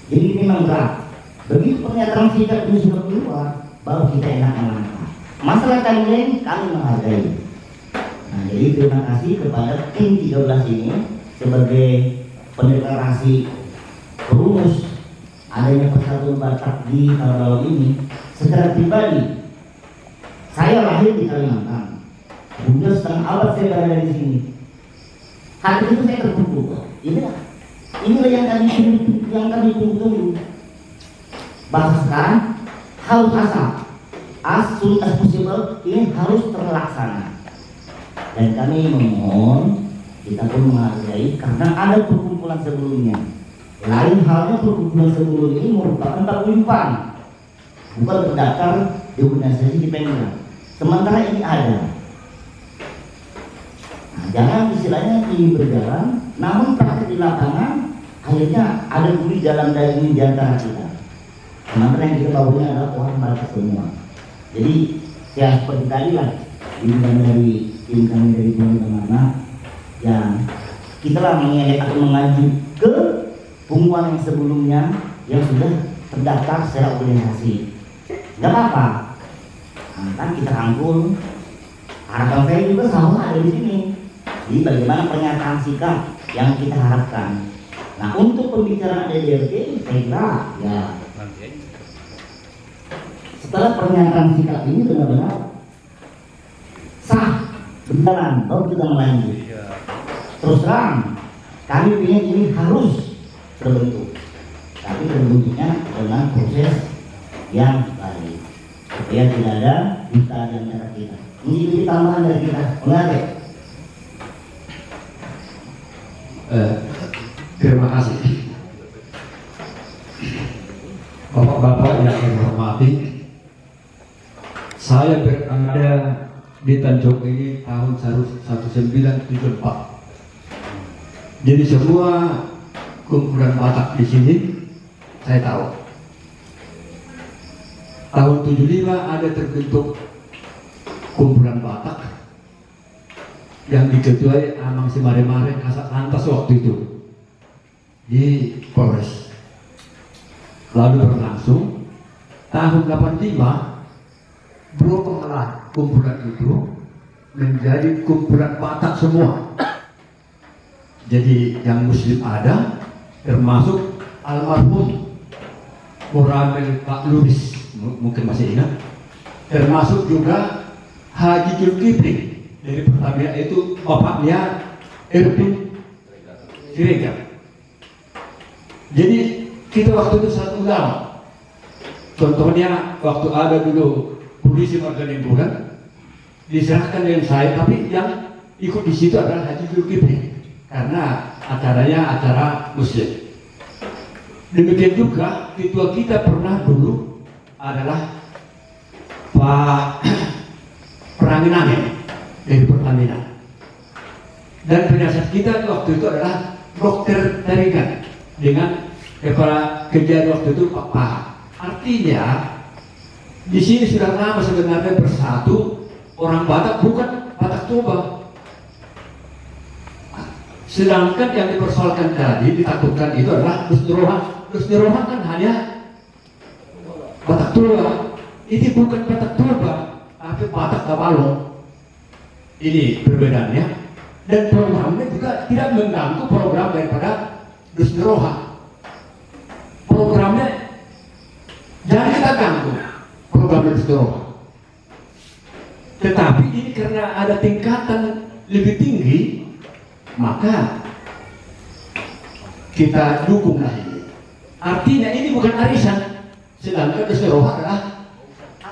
Jadi memang berat. Begitu pernyataan sikap ini sudah keluar, baru kita enak melangkah. Masalah timeline kami menghargai. Nah, jadi terima kasih kepada tim 13 ini sebagai pendeklarasi perumus adanya Persatuan Batak di Tabago ini. Secara pribadi, saya lahir di Kalimantan. Sudah setengah abad saya berada di sini. Hati itu saya terpukul. Inilah yang kami tunggu. Bahasa sekarang harus as soon as possible ini harus terlaksana. Dan kami memohon, kita pun menghargai karena ada perkumpulan sebelumnya. Lain halnya perkumpulan sebelum ini merupakan paguyuban, bukan terdaftar di organisasi di Pemda. Sementara ini ada. Nah, jangan istilahnya ini berjalan, namun praktik di lapangan akhirnya ada duri dalam daging di antara kita. Sementara yang kita bawanya adalah orang Batak semua. Jadi ya seperti tadi lah, ini dari tim kami dari teman-teman yang kita lah mengelak atau mengaju ke pengumuman yang sebelumnya yang sudah terdaftar secara organisasi. Nggak apa-apa, nah, kan kita rangkul. Harapan saya juga sama ada di sini. Jadi bagaimana pernyataan sikap yang kita harapkan. Nah, untuk pembicaraan DDRT saya kira ya setelah pernyataan sikap ini benar-benar sah berjalan, baru kita melanjut. Terus terang kami ingin ini harus terbentuk, tapi terbentuknya dengan proses yang baik supaya tidak ada dusta di antara kita. Ini jadi tambahan dari kita. Mengerti? Terima kasih Bapak-bapak yang saya hormati. Saya berada di Tanjung ini tahun 1974. Jadi semua kumpulan Batak di sini saya tahu. Tahun 75 ada terbentuk kumpulan Batak yang diketuai Amang Simare-Mare Kasat Lantas waktu itu di Polres. Lalu berlangsung tahun 85 berubahlah kumpulan itu menjadi kumpulan Batak semua. Jadi yang Muslim ada, termasuk almarhum Muramel Pak Luris, mungkin masih ingat, termasuk juga Haji Zulkifli dari Pertamina itu bapaknya Erwin Siregar. Jadi kita waktu itu satu ulama. Contohnya waktu ada dulu polisi warga lingkungan diserahkan dengan saya, tapi yang ikut di situ adalah Haji Zulkifli karena acaranya acara Muslim. Demikian juga ketua kita pernah dulu adalah Pak Pranginane dari Pertamina, dan penasihat kita waktu itu adalah Dokter Tarikan dengan kepala kerja waktu itu Pak Paha. Artinya di sini sudah lama sebenarnya bersatu orang Batak, bukan Batak Toba. Sedangkan yang dipersoalkan tadi, ditakutkan itu adalah Dus Rohan kan hanya Batak Toba. Ini bukan Batak Toba, tapi Batak Tabalong. Ini perbedaannya. Dan programnya juga tidak mengganggu program daripada Roha. Programnya jangan kita ganggu program Dus Roha. Tetapi ini karena ada tingkatan lebih tinggi, maka kita dukunglah ini. Artinya ini bukan arisan, sedangkan Dus Roha adalah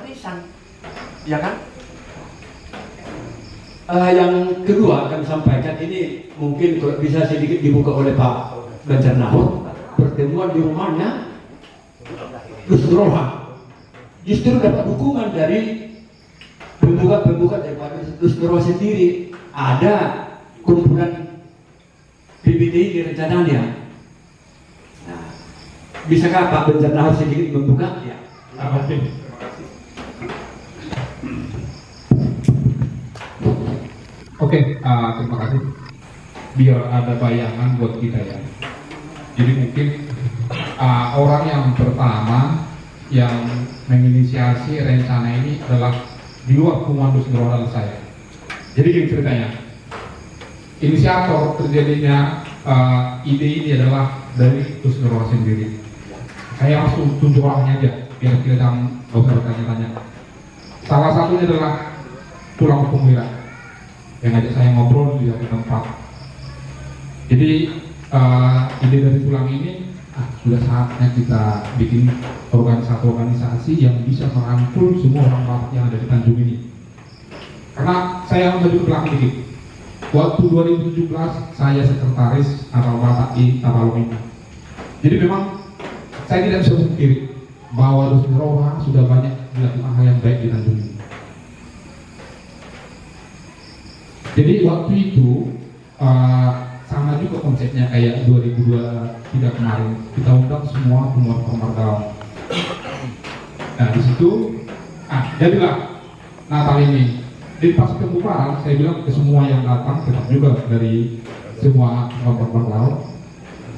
arisan, ya kan? Yang kedua akan sampaikan ini mungkin kalau bisa sedikit dibuka oleh Pak Banjarnahor, pertemuan di rumahnya Dus Roha justru dapat dukungan dari pembuka daripada Dus Roha sendiri. Ada kumpulan PBTI rencananya. Nah, bisakah Pak Banjarnahor sedikit membuka? Ya. Oke, terima kasih. Biar ada bayangan buat kita ya. Jadi mungkin orang yang pertama yang menginisiasi rencana ini adalah di luar komando adalah saya. Jadi gini ceritanya. Inisiator terjadinya ide ini adalah dari Dus Roha sendiri. Saya langsung tunjuk orangnya aja, biar kita jangan bertanya-tanya. Salah satunya adalah tulang punggung yang ngajak saya ngobrol di satu tempat. Jadi ide dari tulang ini sudah saatnya kita bikin organisasi yang bisa merangkul semua orang Batak yang ada di Tanjung ini. Karena saya mau ke belakang dikit. Waktu 2017 saya sekretaris Apal Batak di Tabalong ini. Jadi memang saya tidak bisa memungkiri bahwa Dus Roha sudah banyak dilakukan hal yang baik di Tanjung ini. Jadi waktu itu sama juga konsepnya kayak 2023 kemarin, kita undang semua penggemar dalam. Nah di situ, jadilah Natal ini. Di pas pembukaan saya bilang ke semua yang datang, tetap juga dari semua penggemar dalam,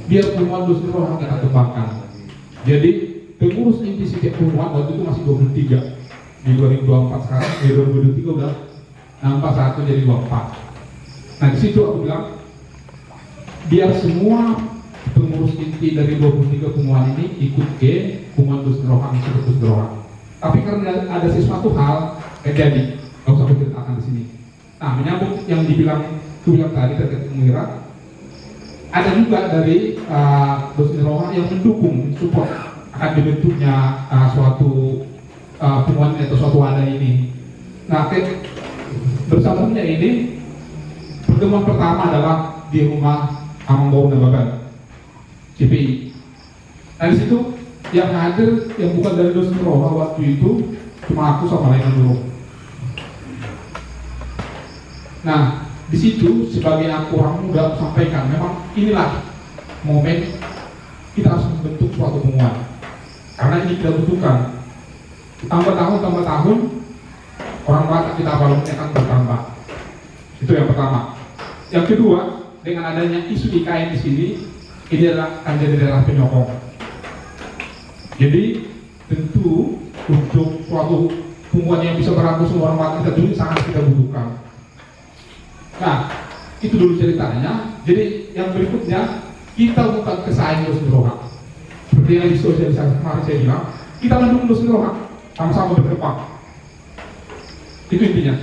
biar pengumuman Dus Roha kita kembangkan. Jadi pengurus inti setiap pengumuman waktu itu masih 23, di 2024 sekarang, di 2023 udah nambah 1 jadi 24. Nah di situ aku bilang biar semua pengurus inti dari 23 pengumuman ini ikut ke pengumuman Dus Roha, Dus Roha. Tapi karena ada sesuatu hal terjadi, nggak usah ceritakan di sini. Nah menyambut yang dibilang yang tadi terkait mengira, ada juga dari Dus Roha yang mendukung, support akan dibentuknya suatu pengumuman atau suatu wadah ini. Nah bersamanya ini pertemuan pertama adalah di rumah Amanggaung Nababan CPI. Nah di situ yang hadir yang bukan dari Dus Roha waktu itu cuma aku sama lain dulu. Nah di situ sebagai aku orang muda sampaikan memang inilah momen kita harus membentuk suatu pengumuman karena ini kita butuhkan. Tambah tahun orang Batak kita balongnya akan bertambah. Itu yang pertama. Yang kedua, dengan adanya isu IKN di sini, ini adalah akan jadi daerah penyokong. Jadi tentu untuk suatu pengumuman yang bisa merangkul semua orang Batak kita dulu sangat kita butuhkan. Nah, itu dulu ceritanya. Jadi yang berikutnya kita bukan kesaing Dus Roha. Seperti yang di sosialisasi kemarin saya bilang, kita mendukung Dus Roha sama-sama berkembang. Itu intinya.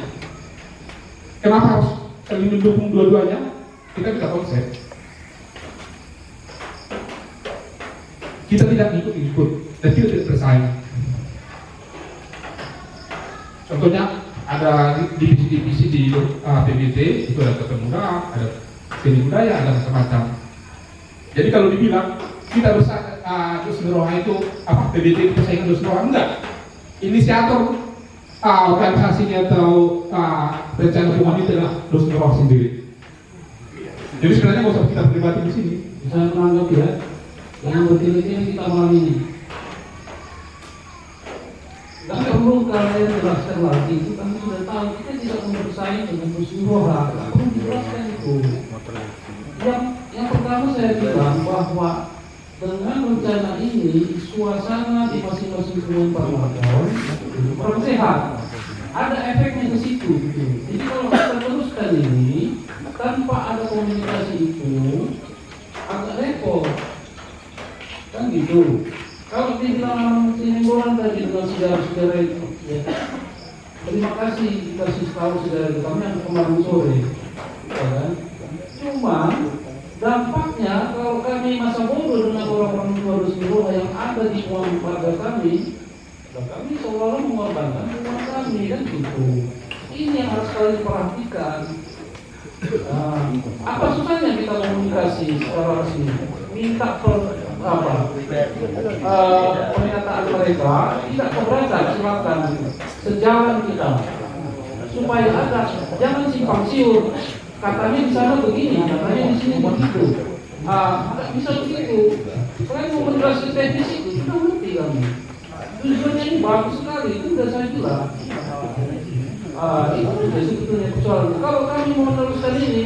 Kenapa harus saling mendukung dua-duanya? Kita tidak konsep. Kita tidak ikut-ikut dan kita tidak bersaing. Contohnya ada divisi-divisi di PBT, itu ada kepemuda, ada seni budaya, ada macam-macam. Jadi kalau dibilang kita bersaing Dus Roha itu apa PBT itu bersaing Dus Roha, enggak. Inisiator organisasinya atau rencana pengumuman itu adalah Dus Roha sendiri. Jadi sebenarnya nggak usah kita berdebat di sini. Saya menanggapi ya, yang bertiga ini kita malam ini. Tidak perlu kalian jelaskan lagi, itu kami sudah tahu kita tidak mau bersaing dengan Dus Roha. Tidak perlu dijelaskan itu. Yang pertama saya bilang bahwa dengan rencana ini suasana di masing-masing pengumuman kurang sehat. Ada efeknya ke situ. Jadi kalau kita teruskan ini tanpa ada komunikasi itu agak repot. kan gitu. Kalau dibilang Sinembolan tadi dengan saudara-saudara itu, ya, terima kasih dikasih tahu saudara kami yang kemarin sore, ya kan? Cuma dampaknya kalau kami masa bodoh dengan orang-orang tua Rusmiro yang ada di uang keluarga kami seolah-olah mengorbankan uang kami kan gitu. Ini yang harus kalian perhatikan. Apa susahnya kita komunikasi secara resmi? Minta pernyataan mereka tidak keberatan, silakan sejalan kita supaya ada, jangan simpang siur. Katanya di sana begini, katanya di sini begitu. Bisa begitu. Selain komunikasi teknis itu sudah ngerti kami. Tujuannya ini bagus sekali, itu sudah saya bilang. Itu sudah sebetulnya persoalan. Kalau kami mau meneruskan ini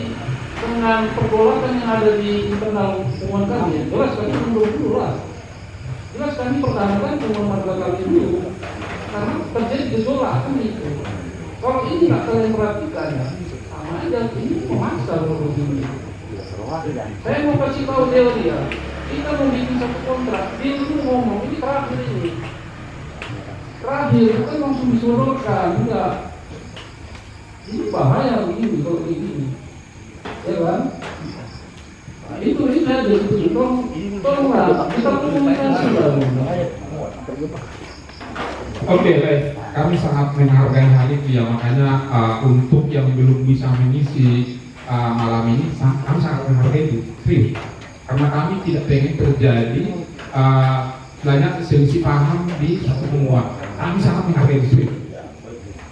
dengan pergolakan yang ada di internal hubungan kami, jelas kami mundur dulu lah. Jelas kami pertahankan hubungan warga kami dulu, karena terjadi gejolak kan itu. Kalau ini nggak kalian perhatikan, sama aja ini memaksa kalau begini. Saya mau kasih tahu dia, kita mau bikin satu kontrak, dia itu ngomong ini terakhir ini. Terakhir kan langsung disodorkan, enggak. Ini bahaya begini kalau begini. Ya kan? Nah, itu aja itu tolonglah kita komunikasi lah. Oke, baik. Kami sangat menghargai hal itu ya, makanya untuk yang belum bisa mengisi malam ini, kami sangat menghargai itu. Karena kami tidak pengen terjadi banyak selisih paham di satu temuan. Kami sangat menghargai itu.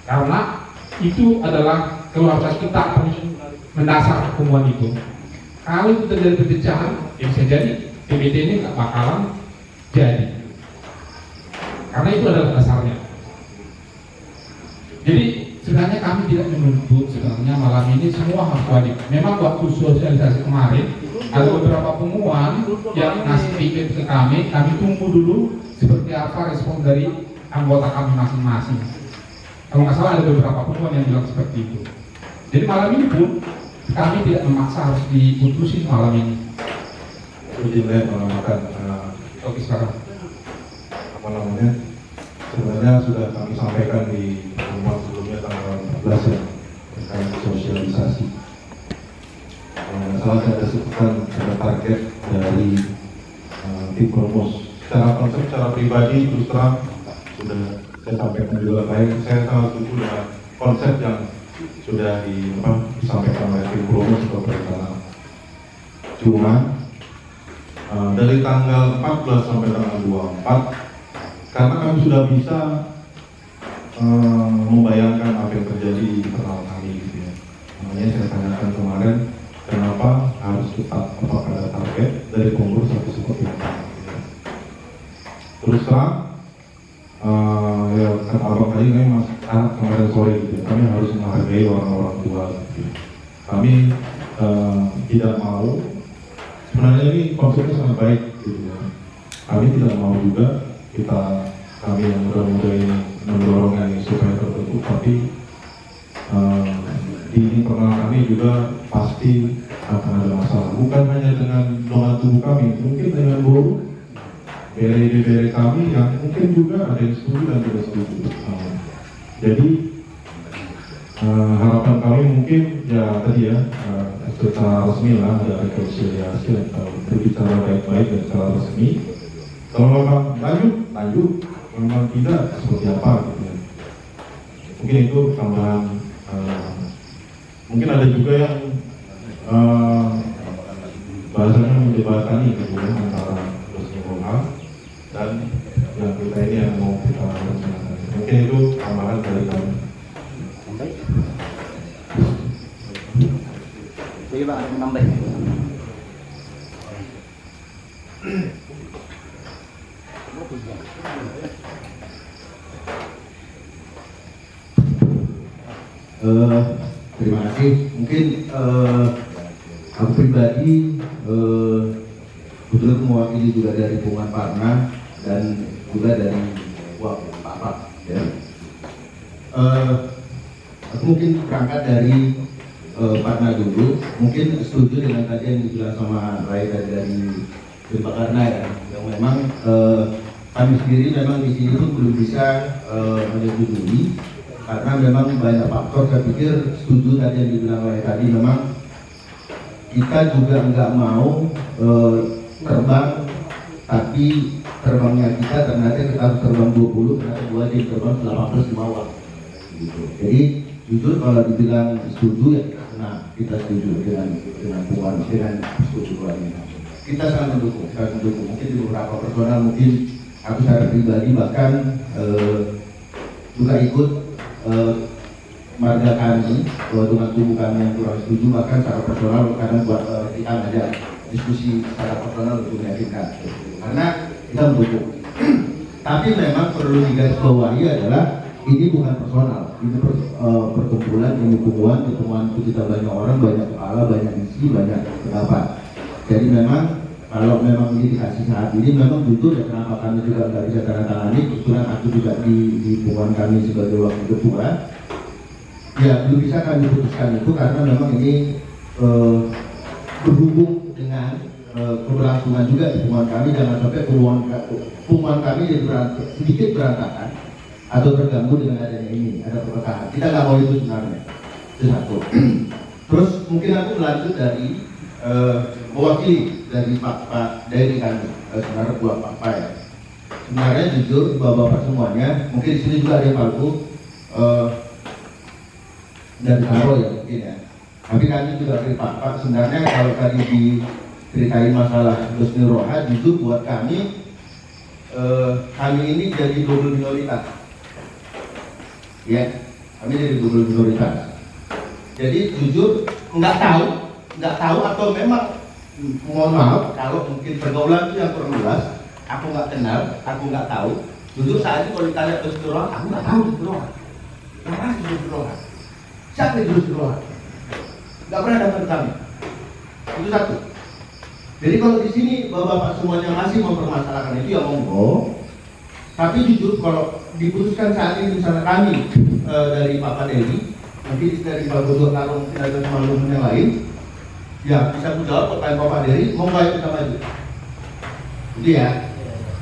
Karena itu adalah keluarga kita paling mendasar pertemuan itu. Kalau itu terjadi perpecahan, ya bisa jadi PBT ini nggak bakalan jadi. Karena itu adalah dasarnya. Jadi sebenarnya kami tidak menuntut sebenarnya malam ini semua harus wajib. Memang waktu sosialisasi kemarin ada beberapa pemuan yang ngasih feedback ke kami tunggu dulu seperti apa respon dari anggota kami masing-masing. Kalau nggak salah ada beberapa pemuan yang bilang seperti itu. Jadi malam ini pun kami tidak memaksa harus diputusin malam ini. Izin menambahkan, Oke sekarang. apa namanya? Sebenarnya sudah kami sampaikan di pertemuan sebelumnya tanggal 14 ya, terkait sosialisasi. Salah saya sebutkan ada target dari tim promos. Secara konsep, secara pribadi terus terang sudah saya sampaikan juga baik. Saya sangat setuju dengan konsep yang sudah disampaikan oleh tim promos atau perencanaan. Cuma dari tanggal 14 sampai tanggal 24 karena kami sudah bisa membayangkan apa yang terjadi di internal kami gitu ya. Makanya saya tanyakan kemarin kenapa harus tetap apakah ada target dari pengurus atau seperti apa gitu ya. Terus terang ya kata abang tadi kami kemarin sore gitu ya, kami harus menghargai orang-orang tua gitu ya. Kami tidak mau, sebenarnya ini konsepnya sangat baik gitu ya. Kami tidak mau juga kami yang muda-muda ini mendorong ini supaya terbentuk, tapi di internal kami juga pasti akan ada masalah. Bukan hanya dengan dorongan tubuh kami, mungkin dengan bere kami yang mungkin juga ada yang setuju dan tidak setuju. Jadi harapan kami mungkin ya tadi ya secara resmi lah ada rekonsiliasi atau berbicara baik-baik dan secara resmi. Kalau memang lanjut, memang tidak seperti apa gitu ya. Mungkin itu tambahan. Mungkin ada juga yang bahasanya menjembatani gitu ya antara resmi lokal dan yang kita ini yang mau kita rencanakan. Mungkin itu tambahan dari kami. Jadi Pak, ada menambah. Terima kasih. Mungkin aku pribadi kebetulan mewakili juga dari hubungan partner dan juga dari Pak. Ya. Aku mungkin berangkat dari partner dulu. Mungkin setuju dengan tadi yang dibilang sama Rai dari Pak Karna ya, yang memang kami sendiri memang di sini pun belum bisa menyetujui karena memang banyak faktor. Saya pikir setuju tadi yang dibilang oleh tadi, memang kita juga nggak mau terbang tapi terbangnya kita ternyata kita harus terbang 20, ternyata 2 jam terbang 18 di bawah gitu. Jadi jujur kalau dibilang setuju ya kita setuju dengan persetujuannya. Kita sangat mendukung, mungkin di beberapa personal, mungkin aku secara pribadi bahkan juga ikut marga kami dengan tubuh kami yang kurang setuju, bahkan secara personal karena buat kita ada diskusi secara personal untuk meyakinkan karena kita mendukung. Tapi memang perlu digarisbawahi adalah ini bukan personal, ini perkumpulan, ini pertemuan kita banyak orang, banyak kepala, banyak isi, banyak pendapat. Jadi memang kalau memang ini dikasih saat ini, memang jujur ya kenapa kami juga nggak bisa tanda tangani, kebetulan aku juga di hubungan kami sebagai wakil ketua, ya belum bisa kami putuskan itu karena memang ini berhubung dengan keberlangsungan juga di hubungan kami. Jangan sampai hubungan kami jadi sedikit berantakan atau terganggu dengan adanya ini, ada perpecahan. Kita nggak mau itu sebenarnya, itu satu. Terus mungkin aku lanjut dari mewakili dari Pak dari kami, sebenarnya buat Pak ya. Sebenarnya jujur bapak-bapak semuanya, mungkin di sini juga ada yang Pak dan Karo ya mungkin ya. Tapi kami juga dari Pak sebenarnya kalau tadi diceritain masalah Husnul Roha, jujur buat kami ini jadi double minoritas. Ya, kami jadi double minoritas. Jadi jujur nggak tahu atau memang mohon maaf kalau mungkin pergaulan itu yang kurang jelas, aku nggak kenal, aku nggak tahu. Jujur saat ini kalau ditanya terus Roha, aku nggak tahu terus Roha. Mana terus Roha? Siapa yang terus Roha? Nggak pernah datang ke kami. Itu satu. Jadi kalau di sini bapak-bapak semuanya masih mempermasalahkan itu ya monggo. Tapi jujur kalau diputuskan saat ini misalnya kami dari Pak Dedi, nanti dari Pak Gubernur kalau mungkin ada teman-teman yang lain, ya bisa menjawab pertanyaan Pak Dedi, monggo ayo kita maju. Jadi ya,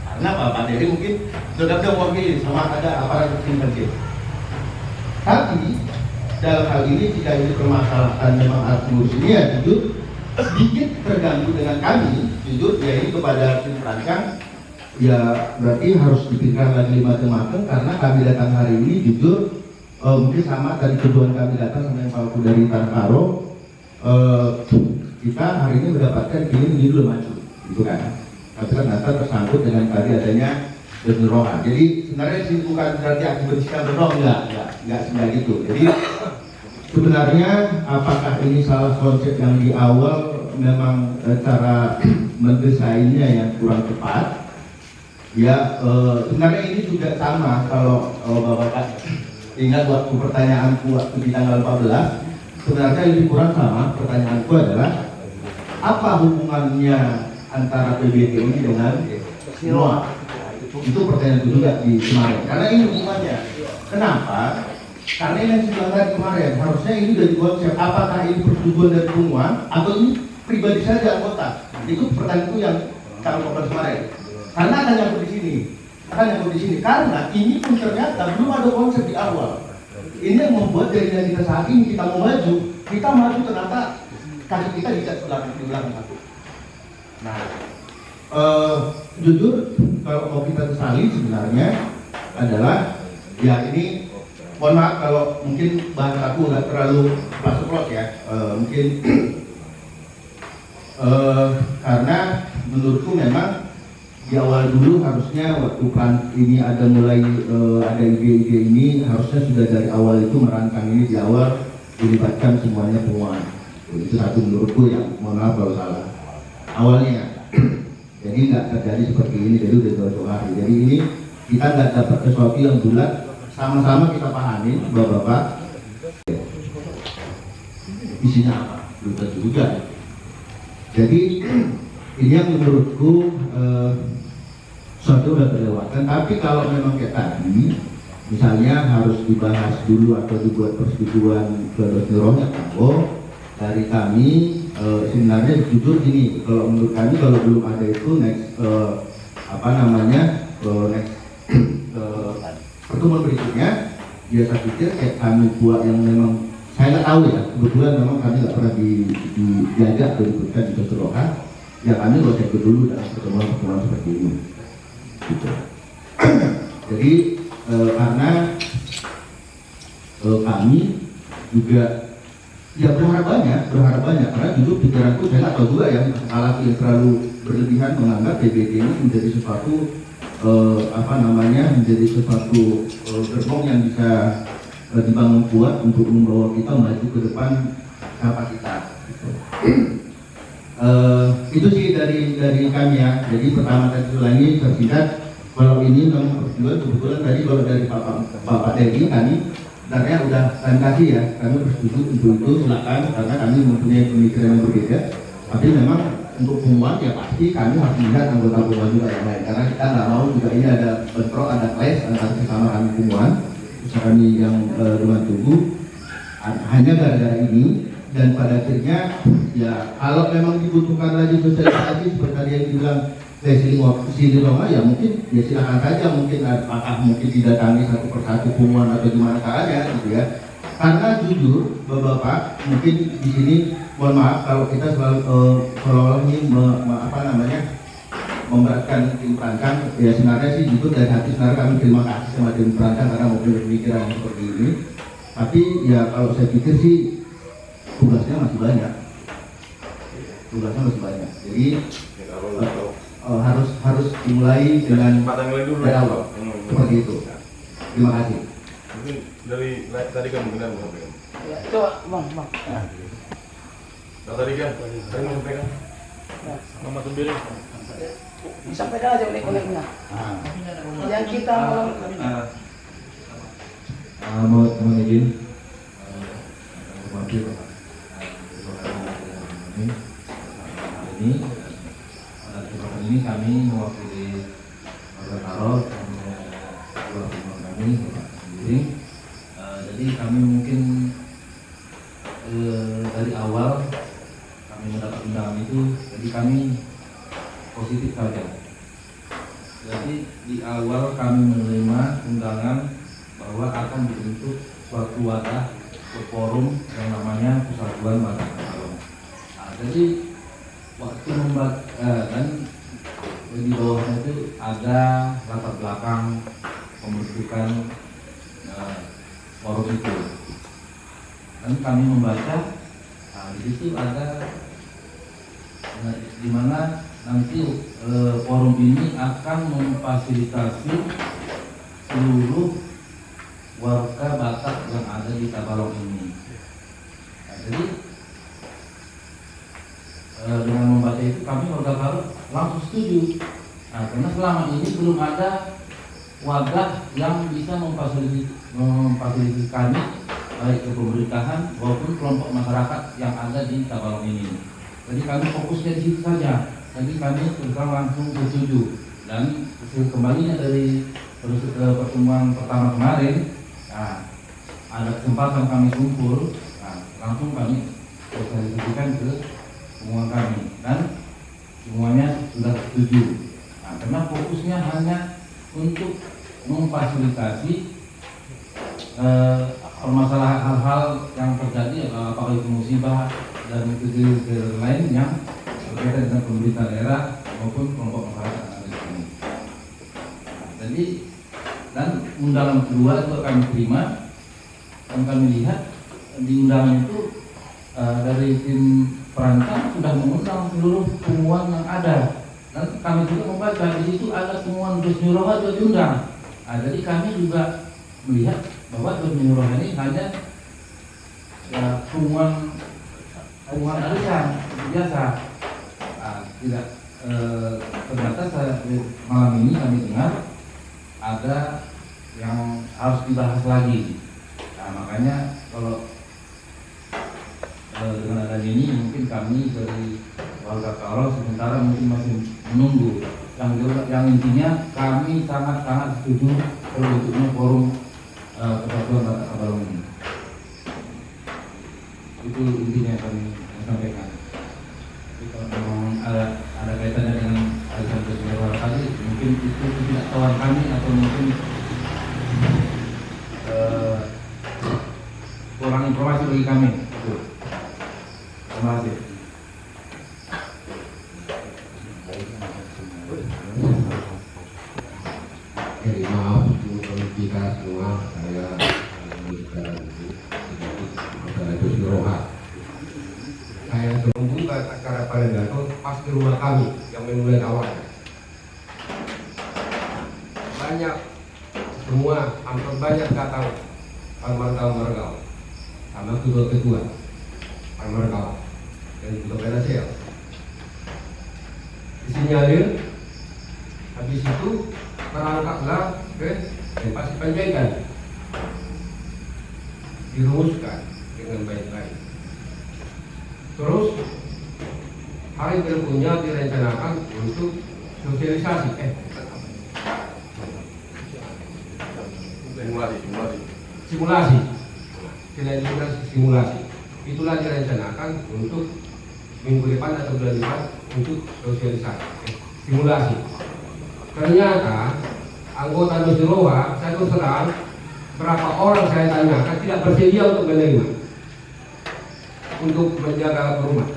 karena Pak Dedi mungkin sudah mewakili sama ada aparat tertinggi. Tapi dalam hal ini jika ini permasalahan memang harus diurus ini ya jujur sedikit terganggu dengan kami, jujur ya ini kepada tim perancang. Ya berarti harus dipikirkan lagi matang-matang karena kami datang hari ini jujur mungkin sama tadi tujuan kami datang sama yang Pak dari Tanparo, kita hari ini mendapatkan ini judul maju gitu kan. Tapi ternyata tersangkut dengan tadi adanya Husnul Roha. Jadi sebenarnya sih bukan berarti aku bersihkan benar, enggak sebenarnya gitu. Jadi sebenarnya apakah ini salah konsep yang di awal memang cara mendesainnya yang kurang tepat? Ya, sebenarnya ini juga sama kalau Bapak ingat waktu pertanyaanku waktu di tanggal 14, sebenarnya lebih kurang sama pertanyaanku adalah apa hubungannya antara PBT ini dengan Noah? Itu pertanyaanku juga di kemarin. Karena ini hubungannya. Kenapa? Karena ini yang sudah tadi kemarin, harusnya ini dari konsep apakah ini persetujuan dari semua atau ini pribadi saja anggota. Itu pertanyaanku yang tanggal 14 kemarin. Karena akan nyangkut di sini, karena ini pun ternyata belum ada konsep di awal. Ini yang membuat dari kita saat ini kita mau maju, ternyata kaki kita dicat di belakang satu. Nah, jujur kalau mau kita sesali sebenarnya adalah ya ini, mohon maaf kalau mungkin bahasa aku nggak terlalu plus ya, mungkin karena menurutku memang di awal dulu harusnya waktu ini ada mulai ada ide-ide ini harusnya sudah dari awal itu merancang ini di awal dilibatkan semuanya penguat. Itu satu menurutku yang mohon maaf kalau salah awalnya. Jadi nggak terjadi seperti ini, jadi udah jauh hari. Jadi ini kita nggak dapat sesuatu yang bulat, sama-sama kita pahami bapak-bapak isinya apa belum tentu juga. Jadi ini yang menurutku suatu udah terlewatkan. Tapi kalau memang kayak tadi misalnya harus dibahas dulu atau dibuat persetujuan ke Husnul Roha, dari kami sebenarnya jujur gini, kalau menurut kami kalau belum ada itu next pertemuan berikutnya ya saya pikir kayak kami buat yang memang saya nggak tahu ya, kebetulan memang kami nggak pernah diajak atau diberikan di keseluruhan, ya kami nggak usah ikut dulu dalam pertemuan seperti ini gitu. Jadi karena kami juga ya berharap banyak karena jujur pikiranku saya nggak tahu juga ya, malah yang terlalu berlebihan menganggap PBB ini menjadi sesuatu menjadi sesuatu gerbong yang bisa dibangun kuat untuk membawa kita maju ke depan siapa kita gitu. Itu sih dari kami ya. Jadi pertama tadi ulangi tersingkat, kalau ini memang persetujuan kebetulan tadi kalau dari Pak Teddy kami sebenarnya udah kami kasih ya, kami bersetuju untuk itu, silakan karena kami mempunyai pemikiran yang berbeda. Tapi memang untuk pengumuman ya pasti kami harus melihat anggota juga yang lain, karena kita nggak mau juga ini ada bentrok, ada clash antara sesama kami pengumuman, usaha kami yang dengan tubuh hanya gara-gara ini. Dan pada akhirnya ya kalau memang dibutuhkan lagi sosialisasi seperti tadi yang dibilang Leslie Roma, ya mungkin ya silakan saja, mungkin apakah mungkin didatangi satu persatu pengumuman atau gimana caranya gitu ya. Karena jujur Bapak mungkin di sini mohon maaf kalau kita selalu ingin memberatkan tim perancang, ya sebenarnya sih jujur dari hati sebenarnya kami terima kasih sama tim perancang karena mempunyai pemikiran seperti ini. Tapi ya kalau saya pikir sih tugasnya masih banyak, jadi harus dimulai dengan dari awal seperti itu. Terima kasih. Mungkin dari tadi kan benar menyampaikan. Ya, coba bang. Nah, tadi kan saya menyampaikan. Mama sendiri. Disampaikan aja oleh kolegnya. Yang kita mohon izin ini kami mewakili Warga Karo kami sendiri. Jadi kami mungkin dari awal kami mendapat undangan itu, jadi kami positif saja. Jadi di awal kami menerima undangan bahwa akan dibentuk suatu wadah forum yang namanya Persatuan Warga Karo. Jadi waktu membuat dan di bawahnya itu ada latar belakang pembentukan forum itu. Dan kami membaca, di situ ada di mana nanti forum ini akan memfasilitasi seluruh warga Batak yang ada di Tabalong ini. Nah, jadi dengan membaca itu kami warga Karo langsung setuju. Nah, karena selama ini belum ada wadah yang bisa memfasilitasi kami baik ke pemerintahan maupun kelompok masyarakat yang ada di Tabalong ini. Jadi kami fokusnya di situ saja. Jadi kami langsung setuju. Dan kembalinya dari pertemuan pertama kemarin, nah, ada kesempatan kami kumpul, nah, langsung kami sosialisasikan ke semua kami dan semuanya sudah setuju. Nah, karena fokusnya hanya untuk memfasilitasi permasalahan hal-hal yang terjadi, apakah itu musibah dan kejadian lain yang berkaitan dengan pemerintah daerah maupun kelompok masyarakat yang ada di sini. Jadi dan undangan kedua itu kami terima dan kami lihat di undangan itu dari tim perancang sudah mengundang seluruh temuan yang ada, dan kami juga membaca di situ ada temuan Dusmiroha juga diundang. Nah, jadi kami juga melihat bahwa Dusmiroha ini hanya ya, temuan arisan biasa. Nah, tidak ternyata malam ini kami dengar ada yang harus dibahas lagi. Nah, makanya kalau dengan adanya ini mungkin kami dari warga Karo sementara mungkin masih menunggu. Yang intinya kami sangat setuju terbentuknya forum Persatuan Batak Tabalong ini. Itu intinya kami sampaikan. Kalau memang ada kaitannya dengan aliran Dusmiroha tadi, mungkin mungkin itu ketidaktahuan kami atau mungkin kurang informasi bagi kami. Terima kasih. Jadi maaf untuk kita semua, saya memberikan kepada Gus Roha. Saya membuka acara pada Dato pas di rumah kami yang memulai awalnya. Banyak semua, hampir banyak datang Margao sama ketua Margao dan juga Penasiel. Disinyalir, habis itu terangkatlah ke tempat Panjaitan, dirumuskan dengan baik-baik. Terus hari berikutnya direncanakan untuk sosialisasi, simulasi, simulasi. Itulah direncanakan untuk minggu depan atau bulan depan untuk sosialisasi, simulasi. Ternyata anggota Nusirowa, saya terus terang, berapa orang saya tanyakan tidak bersedia untuk menerima, untuk menjaga rumah,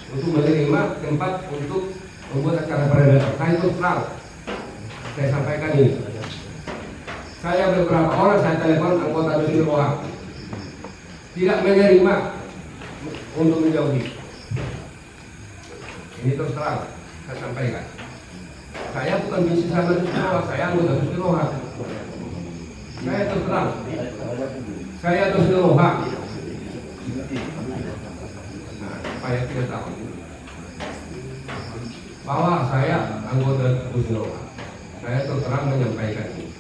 untuk menerima tempat untuk membuat acara predator. Saya terus terang, saya sampaikan ini. Saya beberapa orang saya telepon anggota Nusirowa tidak menerima untuk menjauhi. Ini terus terang saya sampaikan. Saya bukan bisnis sama Nusirowa, saya anggota Nusirowa. Saya terus terang, saya Nusirowa. Nah, supaya tidak tahu bahwa saya anggota Nusirowa. Saya terus terang menyampaikan ini.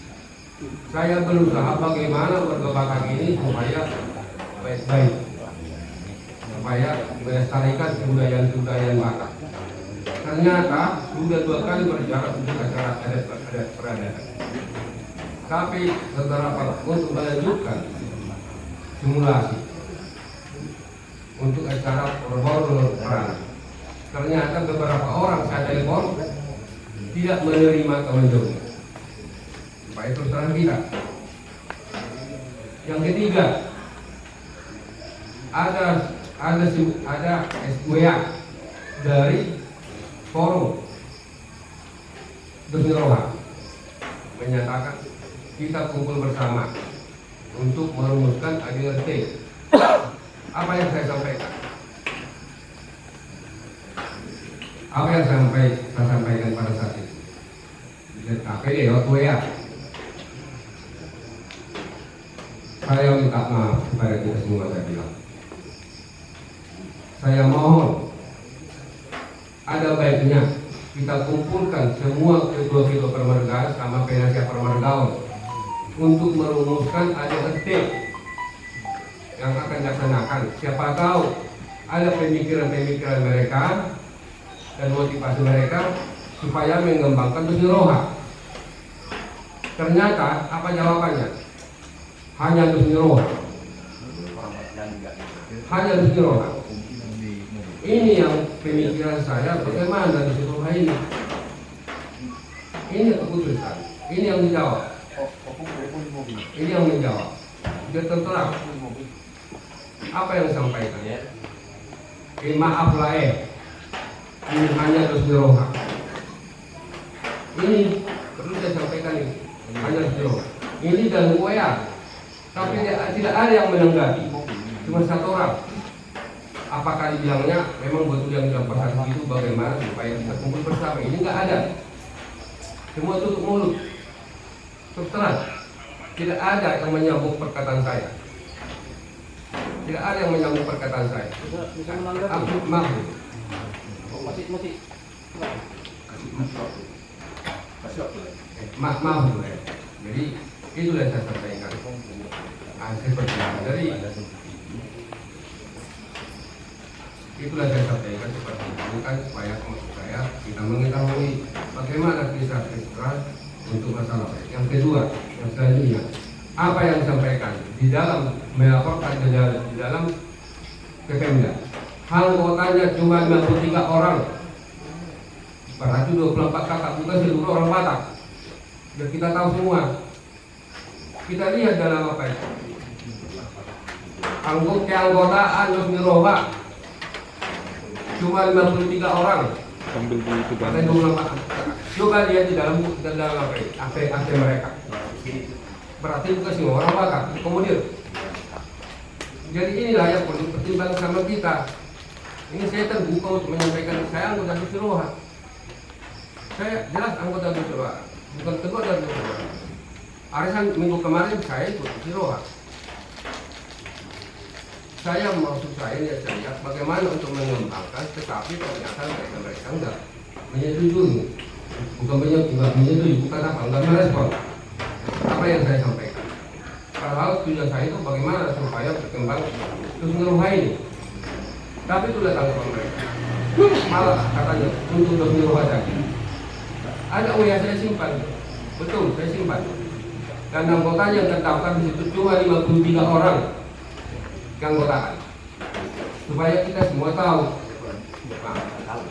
Saya berusaha bagaimana warga Batak ini supaya baik-baik, supaya melestarikan kebudayaan Batak. Ternyata sudah 2 kali berjarak untuk acara adat peradaban. Tapi beberapa untuk melanjutkan simulasi untuk acara berbau perang. Ternyata beberapa orang saya telepon tidak menerima kementerian. Supaya terus terang kita. Yang ketiga, ada SWA dari forum Nusirowa menyatakan kita kumpul bersama untuk merumuskan ADRT. Apa yang saya sampaikan? Apa yang saya sampaikan pada saat itu? KPD atau WA. Saya minta maaf kepada kita semua, saya bilang. Saya mohon ada baiknya kita kumpulkan semua ketua-ketua permargaan sama penasihat permargaan untuk merumuskan ADRT yang akan dilaksanakan. Siapa tahu ada pemikiran-pemikiran mereka dan motivasi mereka supaya mengembangkan Nusirowa. Ternyata apa jawabannya? Hanya Nusirowa. Hanya Nusirowa. Ini yang pemikiran saya, bagaimana Nusirowa ini? Ini keputusan. Ini yang menjawab. Ini yang menjawab. Dia terang. Apa yang disampaikan? Maaflah ini hanya Nusirowa. Ini perlu saya sampaikan ini. Hanya Nusirowa. Ini dan WA. Tapi tidak ada yang menanggapi. Cuma 1 orang. Apakah dibilangnya memang betul yang dilaporkan itu bagaimana supaya kita kumpul bersama? Ini nggak ada. Semua tutup mulut. Terus terang. Tidak ada yang menyambung perkataan saya. Tidak ada yang menyambung perkataan saya. Maaf. Maaf dulu ya. Jadi itulah yang saya sampaikan. Seperti dari itulah saya sampaikan seperti itu kan supaya maksud saya kita mengetahui bagaimana kisah untuk masalah. Yang kedua, yang selanjutnya, apa yang disampaikan di dalam melaporkan di dalam Pemda, anggotanya cuma 53 orang. Berarti 24 kakak bukan seluruh orang Batak. Biar kita tahu semua. Kita lihat dalam apa itu. Keanggotaan Resmi Roha cuma 53 orang. Sambil begitu Ada 24. Coba lihat di dalam apa itu, akte mereka. Berarti bukan semua orang Batak, komodir. Jadi inilah yang perlu pertimbangkan sama kita. Ini saya terbuka untuk menyampaikan saya anggota Resmi Roha. Saya jelas anggota Resmi Roha, bukan tegur dari Resmi Roha. Arisan minggu kemarin saya ikut Resmi Roha. Saya maksud saya ini saya lihat bagaimana untuk mengembangkan, tetapi ternyata mereka enggak menyetujui, bukan menyetujui, bukan apa, enggak merespon apa yang saya sampaikan. Padahal tujuan saya itu bagaimana supaya berkembang Resmi Roha ini. Tapi itu datang ke mereka, malah katanya untuk Resmi Roha saja. Ada WA saya simpan, betul saya simpan. Dan anggotanya yang terdaftar di situ cuma 53 orang keanggotaan. Supaya kita semua tahu.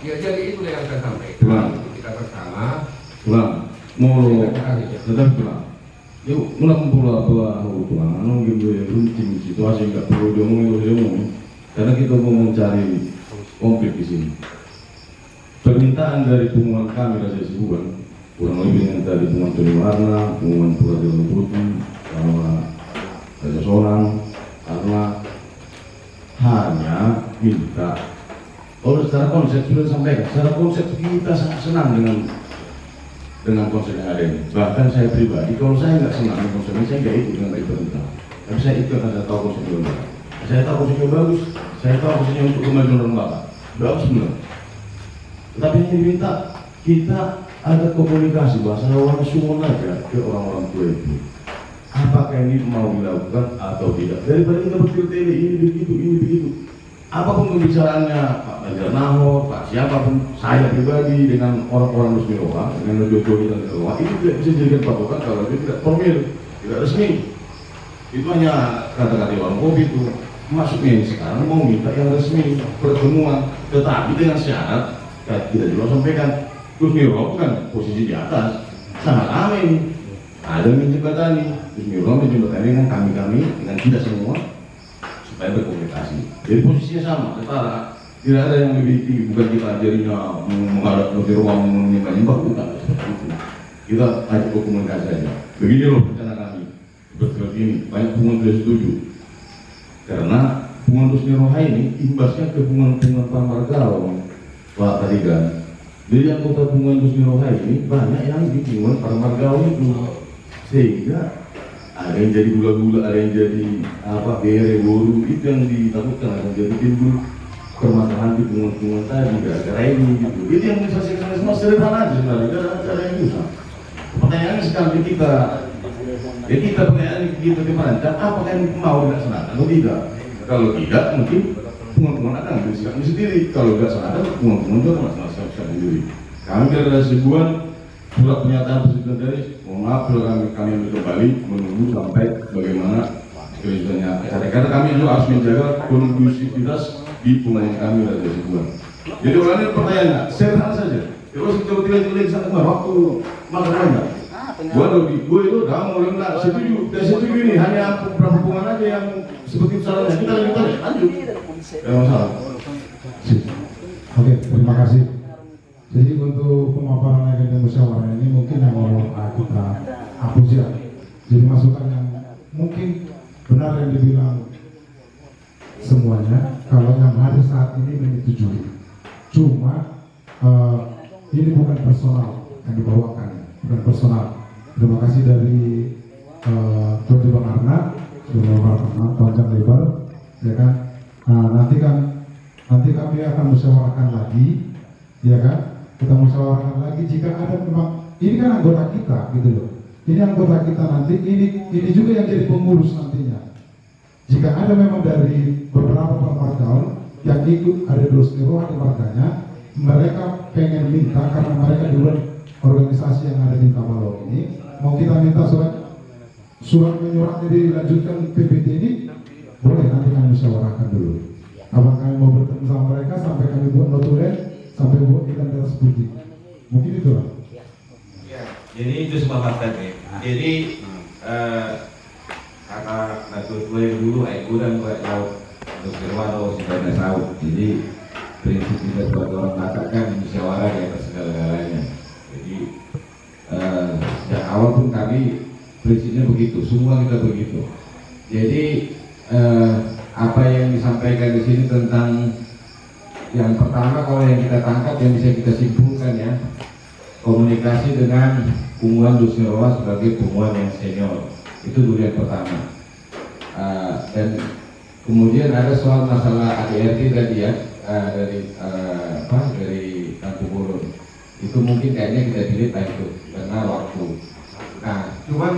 Ya jadi itu yang saya sampaikan. Kita bersama. Tulang, mau tetap tulang. Yuk, mulang pula tulang. Anu gitu ya, runcing situasi nggak perlu diomongin. Karena kita mau mencari konflik di sini. Permintaan dari pengumuman kami Raja Sibuan, kurang lebih yang tadi pengumuman Tony Warna, pengumuman Pura Jalan Putih, sama Raja Sonang, karena hanya minta. Kalau secara konsep sudah disampaikan, secara konsep kita sangat senang dengan konsep yang ada ini. Bahkan saya pribadi, kalau saya nggak senang dengan konsep ini, saya nggak ikut dengan pemerintah. Tapi saya ikut karena saya tahu konsepnya bagus. Saya tahu konsepnya bagus, saya tahu konsepnya untuk kemajuan orang Batak. Bagus benar. Tapi yang diminta kita ada komunikasi bahasa orang Suwon aja ke orang-orang tua itu. Apakah ini mau dilakukan atau tidak? Daripada kita bertele-tele ini begitu. Apapun pembicaraannya Pak Ganjar Nahor, Pak siapapun, saya pribadi dengan orang-orang Resmi Roha, dengan Jokowi dan Roha, itu tidak bisa dijadikan patokan kalau itu tidak formil, tidak resmi. Itu hanya kata-kata orang kopi itu. Maksudnya ini sekarang mau minta yang resmi, pertemuan, tetapi dengan syarat kita juga sampaikan Resmi Roha kan posisi di atas, sangat ramai ini. Ada yang menjembatani, Resmi Roha menjembatani dengan kami dengan kita semua supaya berkomunikasi. Jadi posisinya sama, setara. Tidak ada yang lebih tinggi, bukan kita jadinya menghadap Resmi Roha menyembah, bukan seperti itu. Kita ajak berkomunikasi saja. Begini loh rencana kami, seperti ini. Banyak pengumuman sudah setuju. Karena pengumuman Resmi Roha ini imbasnya ke pengumuman Pak Margaon, Pak tadi kan. Jadi anggota pengumuman Resmi Roha ini banyak yang di pengumuman Pak Margaon itu. Sehingga ada yang jadi gula-gula, ada yang jadi bere, boru, itu yang ditakutkan akan jadi timbul permasalahan di pengumuman tadi gara-gara ini gitu. Itu yang diselesaikan semua sederhana aja sebenarnya, gara-gara yang susah. Pertanyaannya sekarang kita pertanyaan kita dimana? Apakah yang mau dilaksanakan atau tidak? Kalau tidak, mungkin pengumuman akan bersikap sendiri. Kalau tidak dilaksanakan, pengumuman itu akan melaksanakan sendiri. Kami dari Sibuan surat pernyataan presiden dari mohon maaf kalau kami ambil kembali menunggu sampai bagaimana kelanjutannya. Karena kami juga harus menjaga kondusivitas di pengumuman kami dari Sibuan. Jadi orangnya pertanyaannya sederhana saja. Terus tiba-tiba sangat waktu makan banyak. Gue itu udah mulai nggak setuju ini hanya beberapa hubungan aja yang seperti salahnya kita lanjut. Tidak masalah. Oke, terima kasih. Jadi untuk pemaparan agenda musyawarah ini mungkin yang mau kita hapus ya. Jadi masukan yang mungkin benar yang dibilang semuanya, kalau yang hari saat ini menyetujui. Cuma ini bukan personal yang dibawakan, bukan personal. Terima kasih dari Dr. Bang Arna sudah memaparkan panjang lebar, ya kan. Nanti kami akan musyawarahkan lagi, ya kan. Kita musyawarahkan lagi jika ada memang ini kan anggota kita gitu loh. Ini anggota kita nanti ini juga yang jadi pengurus nantinya. Jika ada memang dari beberapa Margaon yang ikut ada Resmi Roha di marganya, mereka pengen minta karena mereka duluan organisasi yang ada di Tabalong ini, mau kita minta surat menyuratnya dilanjutkan PPT ini, boleh nanti kami musyawarahkan dulu. Apakah kami mau bertemu sama mereka sampai kami buat notulen sampai buat identitas putih. Mungkin itu lah. Ya, jadi itu semua fakta nih. Jadi kata Datuk Tua dulu kurang buat laut untuk Sirwano sudah tahu. Jadi prinsip kita sebagai orang Batak kan musyawarah di atas segala-galanya. Jadi sejak awal pun kami prinsipnya begitu, semua kita begitu. Jadi apa yang disampaikan di sini tentang yang pertama, kalau yang kita tangkap yang bisa kita simpulkan ya, komunikasi dengan Pungguan Dusnirowa sebagai pungguan yang senior, itu dulu yang pertama. Dan kemudian ada soal masalah ADRT tadi ya, dari Kampung Burun. Itu mungkin kayaknya kita delete lah itu karena waktu. Nah, cuman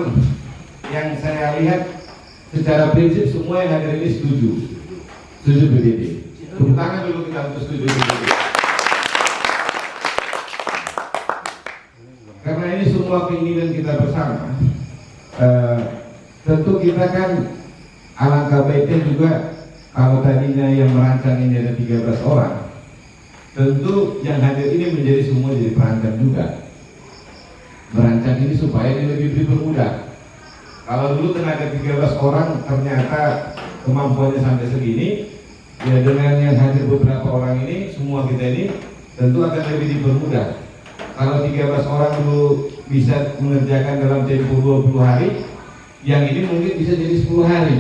yang saya lihat secara prinsip semua yang hadir ini setuju PDD. Tepuk tangan dulu kita untuk setuju PDD. Karena ini semua keinginan kita bersama. Tentu kita kan alangkah baiknya juga kalau tadinya yang merancang ini ada 13 orang. Tentu yang hadir ini menjadi semua jadi perancang juga. Merancang ini supaya ini lebih dipermudah. Kalau dulu tenaga 13 orang ternyata kemampuannya sampai segini, ya dengan yang hadir beberapa orang ini, semua kita ini tentu akan lebih dipermudah. Kalau 13 orang dulu bisa mengerjakan dalam tempo 20 hari, yang ini mungkin bisa jadi 10 hari.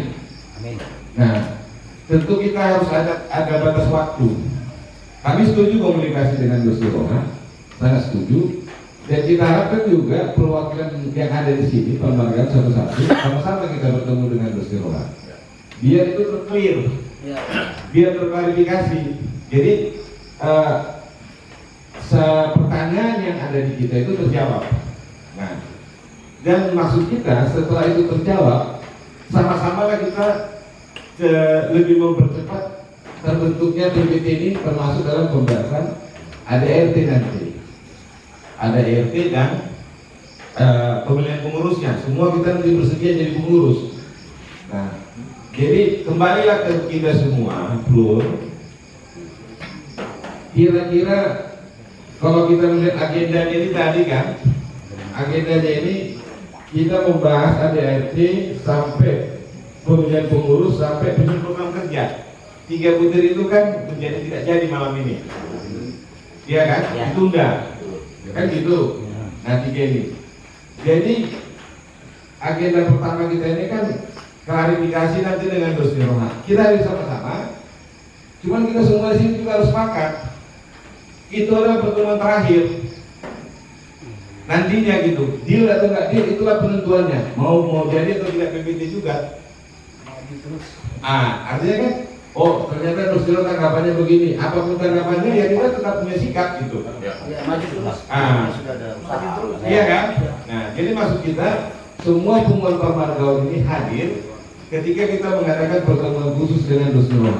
Nah, tentu kita harus ada batas waktu. Kami setuju komunikasi dengan Dusnirowa, sangat setuju. Dan kita harapkan juga perwakilan yang ada di sini, pembagian satu-satu, sama-sama kita bertemu dengan Dusnirowa. Biar itu terclear, biar terklarifikasi. Jadi pertanyaan yang ada di kita itu terjawab. Nah, dan maksud kita setelah itu terjawab, sama-sama kita lebih mempercepat terbentuknya PPT ini, termasuk dalam pembahasan ADRT nanti. Ada RT dan pemilihan pengurusnya. Semua kita nanti bersedia jadi pengurus. Nah, jadi kembalilah ke kita semua, Blur. Kira-kira kalau kita melihat agendanya ini tadi kan, agendanya ini kita membahas ADRT sampai pemilihan pengurus sampai penyusun program kerja. 3 butir itu kan menjadi tidak jadi malam ini. Iya kan? Ditunda. Kan gitu. Nah, 3 ini. Jadi agenda pertama kita ini kan klarifikasi nanti dengan Dusnirowa. Kita harus sama-sama. Cuman kita semua di sini juga harus sepakat. Itu adalah pertemuan terakhir. Nantinya gitu. Deal atau enggak deal, itulah penentuannya. Mau jadi atau tidak PPT juga. Artinya kan, oh ternyata Dusnirowa tanggapannya begini. Apapun tanggapannya ya kita tetap punya sikap gitu. Ya, maju terus. Sudah ada usaha. Iya kan? Nah, jadi maksud kita semua pengumuman Pamargaon ini hadir ketika kita mengadakan pertemuan khusus dengan Dusnirowa.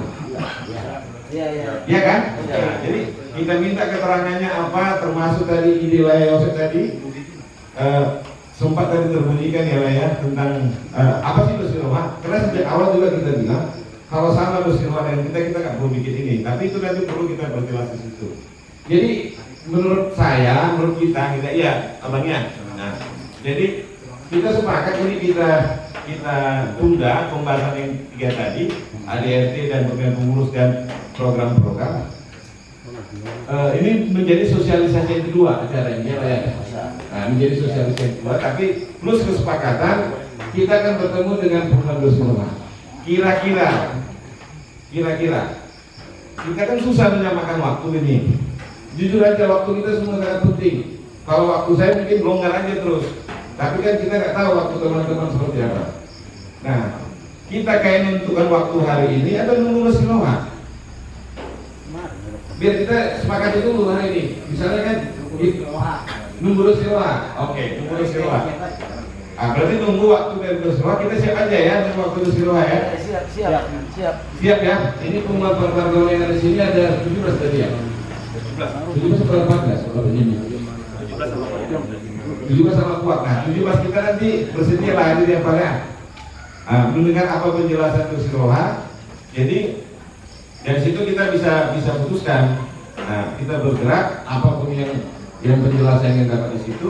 Iya kan? Nah, jadi kita minta keterangannya apa, termasuk tadi ide Laya Yosef tadi sempat tadi terbunyikan ya Laya tentang apa sih Dusnirowa? Karena sejak awal juga kita bilang kalau sama Dusnirowa dan kita nggak perlu bikin ini, tapi itu nanti perlu kita berjelas di situ. Jadi menurut saya, menurut kita iya abangnya. Nah, jadi kita sepakat ini kita tunda pembahasan yang 3 tadi, ADRT dan pemilihan pengurus dan program-program. Ini menjadi sosialisasi yang kedua acaranya ya. Nah, menjadi sosialisasi yang kedua, tapi plus kesepakatan kita akan bertemu dengan Pungguan Dusnirowa. Kira-kira kita kan susah menyamakan waktu ini. Jujur aja waktu kita semua sangat penting. Kalau waktu saya mungkin longgar aja terus, tapi kan kita nggak tahu waktu teman-teman seperti apa. Nah, kita kayak menentukan waktu hari ini atau nunggu Dusnirowa. Biar kita sepakat itu dulu hari ini. Misalnya kan nunggu Dusnirowa. Oke, nunggu Dusnirowa. Berarti nunggu waktu dari Dusnirowa, kita siap aja ya nunggu waktu Dusnirowa ya. Siap ya. Ini pengumuman Pamargaon yang ada di sini ada 17 tadi ya. 17 atau 14 kalau ini. 17 sama kuat. Nah, 17 kita nanti bersedia lah hadir yang paling. Mendengar apa penjelasan Dusnirowa. Jadi dari situ kita bisa putuskan. Nah, kita bergerak apapun yang yang penjelasan yang dapat di situ,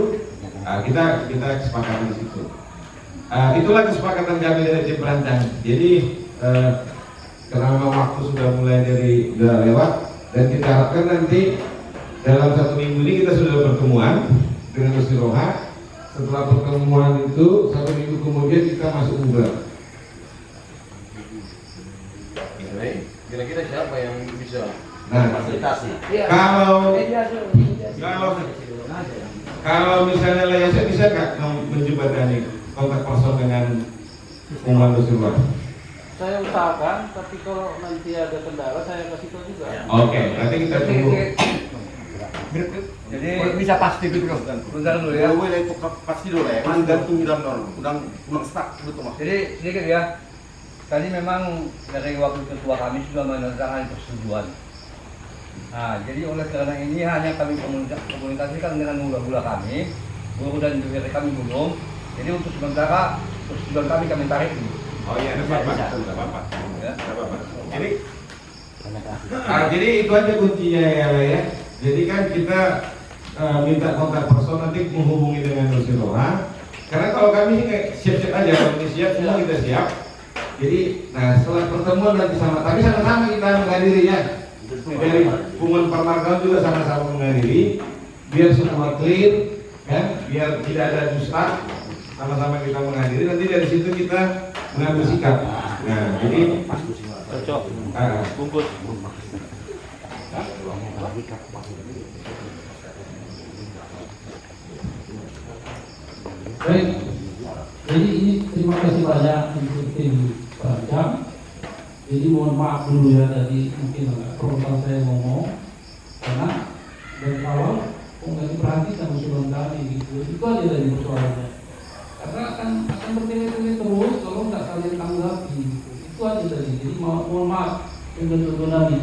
kita kesepakatan di situ. Itulah kesepakatan kami dari tim perancang. Jadi karena memang waktu sudah mulai sudah lewat, dan kita harapkan nanti dalam 1 minggu ini kita sudah pertemuan dengan Nusiroha. Setelah pertemuan itu 1 minggu kemudian kita masuk bubar. Kira-kira siapa yang bisa fasilitasi? Kalau misalnya Layasa bisa nggak menjembatani kontak person dengan Uman Nusiroha? saya usahakan, tapi kalau nanti ada kendala saya kasih tahu juga. Oke, nanti kita tunggu. Jadi bisa pasti gitu kan? Bentar dulu ya. Itu pasti dulu ya. Gantung dalam norm, udang stuck gitu mas. Jadi sedikit ya. Tadi memang dari wakil ketua kami sudah menandatangani persetujuan. Nah, jadi oleh karena ini hanya kami komunikasikan dengan gula-gula kami, guru dan DPR kami belum. Jadi untuk sementara persetujuan kami tarik dulu. Oh iya, tidak apa-apa. Jadi itu aja kuncinya ya. Jadi kan kita minta kontak person nanti menghubungi dengan Nusiroha. Karena kalau kami kayak siap-siap aja, kalau ini siap semua kita siap. Jadi, setelah pertemuan nanti tapi sama-sama kita menghadiri ya. Dari Bungan Permarkaun juga sama-sama menghadiri, biar semua clear, kan? Biar tidak ada dusta, sama-sama kita menghadiri. Nanti dari situ kita mengambil sikap. Nah, jadi Cocok. Bungkus. Baik, jadi ini terima kasih banyak untuk tim perancang. Jadi mohon maaf dulu ya tadi mungkin agak frontal saya ngomong, karena dari awal nggak diperhatikan usulan kami gitu. Itu aja dari persoalannya. Karena akan bertele-tele terus kalau nggak kalian tanggapi gitu. Itu aja tadi. Jadi mohon maaf untuk kami.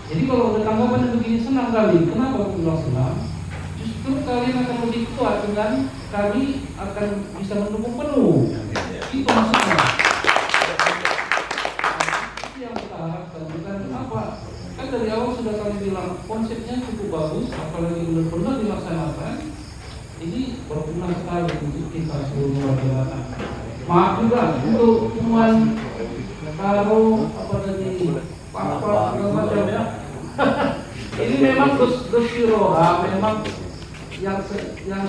Jadi kalau ada tanggapan begini senang kali. Kenapa aku bilang senang? Justru kalian akan lebih kuat dengan kami akan bisa mendukung penuh. Itu maksudnya. Itu yang kita harapkan. Bukan apa? Kan dari awal sudah kami bilang konsepnya cukup bagus, apalagi benar-benar dilaksanakan. Ini berguna sekali untuk kita seluruh warga. Maaf juga untuk temuan karo apa tadi apa macam ya. Ini memang Nusiroha memang yang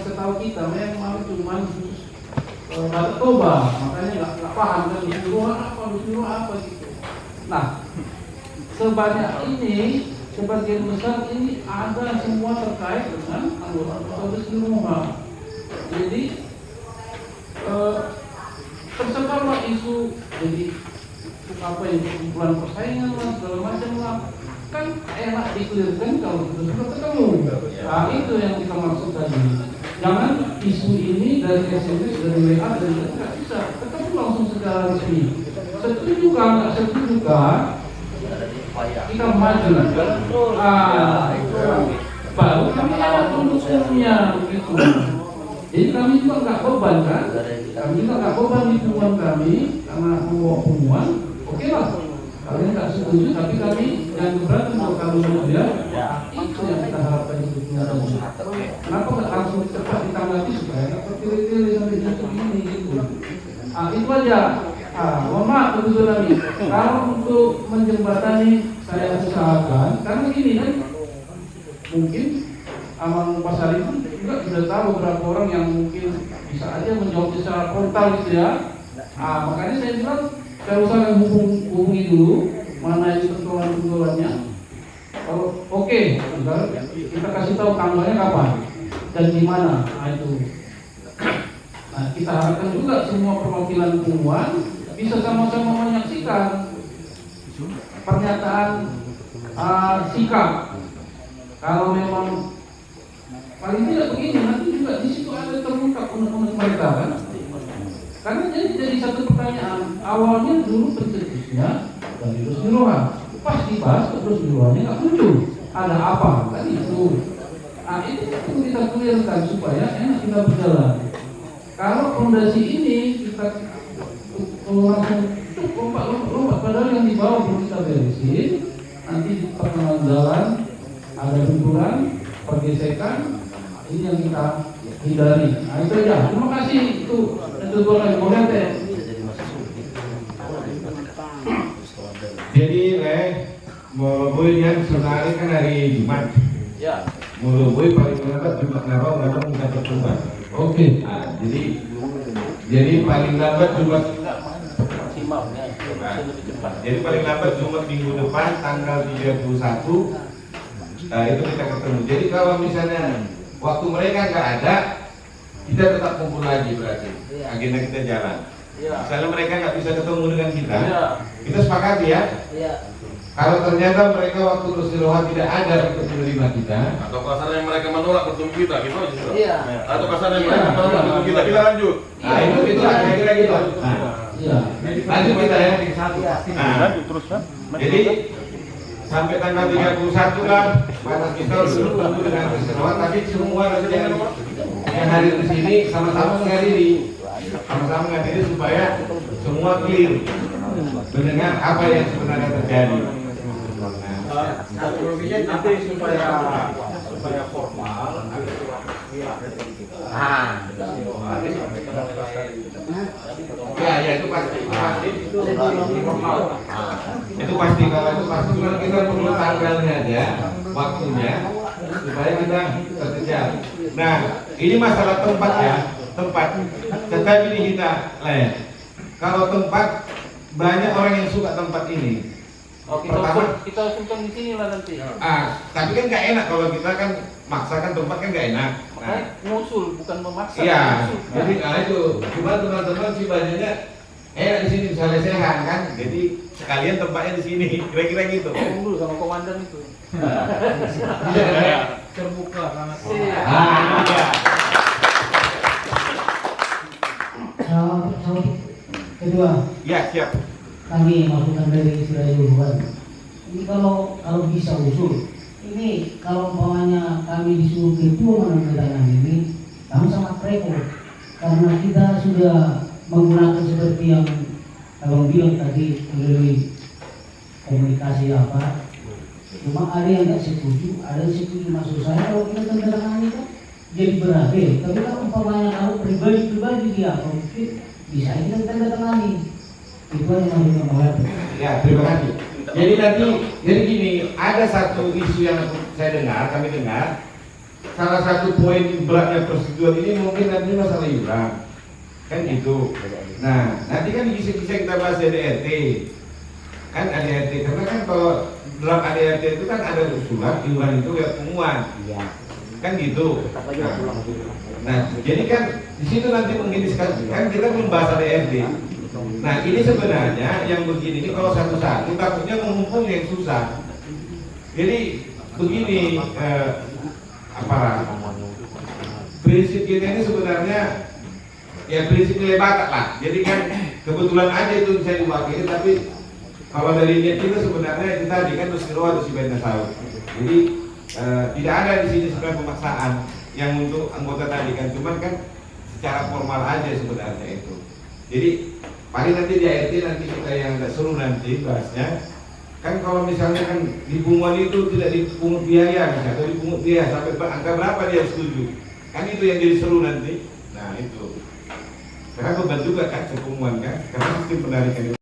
setahu kita memang cuma Batak Toba, makanya nggak paham kan Nusiroha apa gitu. Nah, sebanyak ini sebagian besar ini ada semua terkait dengan anggota Nusiroha. Jadi tersebarlah isu jadi apa yang kumpulan persaingan lah segala macam lah, kan enak dikelirkan kalau kita sudah ketemu. Nah itu yang kita maksud tadi. Jangan isu ini dari SMS, dari WA, dari nggak bisa ketemu langsung secara resmi. Setuju kan nggak setuju kan? Kita maju. Baru kami ada pendukungnya begitu. Jadi kami juga nggak beban kan? Kami juga nggak beban di hubungan kami karena membawa hubungan. Oke lah, kalian nggak setuju, tapi kami yang keberatan kalau kami ya, itu yang kita harapkan itu. Kenapa nggak langsung cepat ditanggapi supaya nggak bertele-tele sampai jatuh ini gitu? Itu aja. Mohon maaf betul lagi. Kalau untuk menjembatani saya usahakan, karena gini kan, mungkin Aman Pasar itu juga sudah tahu berapa orang yang mungkin bisa aja menjawab secara frontal gitu ya. Makanya saya bilang saya usahakan hubungi dulu mana itu persoalan-persoalannya. Kalau oke, kita kasih tahu tanggalnya kapan dan di mana. Itu. Nah, kita harapkan juga semua perwakilan Pungwan bisa sama-sama menyaksikan pernyataan sikap. Kalau memang paling tidak begini, nanti juga di situ ada terungkap unek-unek mereka kan. Karena jadi satu pertanyaan, awalnya dulu pencetusnya dari Nusiroha, pas dibahas terus Nusirohanya nggak muncul, ada apa? Kan itu. Nah itu perlu kita clearkan supaya enak kita berjalan. Kalau fondasi ini kita langsung lompat padahal yang di bawah belum kita beresin, nanti di pertengahan jalan ada benturan, pergesekan ini yang kita hindari. Nah itu aja. Terima kasih itu ketentuan komentar. Jadi mulai yang sebenarnya kan hari Jumat. Ya. Mulai paling lambat Jumat Narawang memang kita pertemuan. Oke. Nah, jadi paling lambat Jumat. Maksimalnya lebih cepat. Jadi paling lambat Jumat minggu depan tanggal 31. Nah itu kita ketemu. Jadi kalau misalnya waktu mereka nggak ada, kita tetap kumpul lagi berarti. Agenda kita jalan. Misalnya mereka nggak bisa ketemu dengan kita, kita sepakati ya. Kalau ternyata mereka waktu Rusiloha tidak ada untuk menerima kita, Atau kasarnya mereka menolak ketemu kita, gitu aja sudah. Iya. Atau kasarnya mereka menolak ketemu kita lanjut. nah itu kira-kira gitu. Nah, Iya. lanjut kita ya. Nah, Lanjut terus kan. jadi sampai tanggal 31 lah, mana kita dulu dengan Rusiloha, tapi semua yang hadir di sini sama-sama menghadiri, supaya semua clear mendengar apa yang sebenarnya terjadi. Nanti supaya formal Ya itu pasti. Itu pasti kalau itu pasti. Cuma kita perlu tanggalnya aja, waktunya supaya kita terkejar. Nah, ini masalah tempat ya, tempat. Tetapi ini kita lain. Kalau tempat banyak orang yang suka tempat ini. Oh, kita simpan di sini lah nanti. Tapi kan nggak enak kalau kita kan maksakan tempat kan nggak enak. Makanya ngusul bukan memaksa. Iya. Ngusul. Jadi itu. Cuma teman-teman sih banyaknya di sini bisa lesehan kan. Jadi sekalian tempatnya di sini. Kira-kira gitu. Ngomong dulu sama komandan itu. Terbuka sangat. Iya. Kedua, Ya siap. kami masukan dari Israel Bukan. Ini kalau bisa usul, ini kalau umpamanya kami disuruh ketua menandatangani ini, kami sangat repot karena kita sudah menggunakan seperti yang kalau bilang tadi melalui komunikasi apa. Cuma ada yang tidak setuju, ada yang setuju. Maksud saya kalau kita tandatangani kan jadi berakhir. Tapi kalau umpamanya kalau pribadi dia konflik, bisa kita tandatangani. Itu yang harus kita. Ya, terima kasih. Jadi gini, ada satu isu yang kami dengar. Salah satu poin beratnya persetujuan ini mungkin nanti masalah iuran, kan gitu. Nah, nanti kan bisa kita bahas ADRT, kan ADRT. Karena kan kalau dalam ADRT itu kan ada usulan iuran itu ya pengumuman, kan gitu. Nah, jadi kan di situ nanti mungkin kan kita belum bahas ADRT. Nah ini sebenarnya yang begini ini kalau satu-satu takutnya mengumpul yang susah. Jadi begini prinsip kita ini sebenarnya ya prinsip nilai bakat lah. Jadi kan kebetulan aja itu bisa diwakili, tapi kalau dari niat kita sebenarnya itu tadi kan Rusiloha harus dibentasau. Jadi tidak ada di sini sebenarnya pemaksaan yang untuk anggota tadi kan, cuman kan secara formal aja sebenarnya itu. Jadi paling nanti di ART nanti kita yang seru nanti bahasnya. Kan kalau misalnya kan di bunguan itu tidak dipungut biaya misalnya, atau dipungut biaya sampai angka berapa dia setuju. Kan itu yang jadi seru nanti. Nah itu. Karena beban juga kan ke bunguan kan, karena sistem penarikan itu.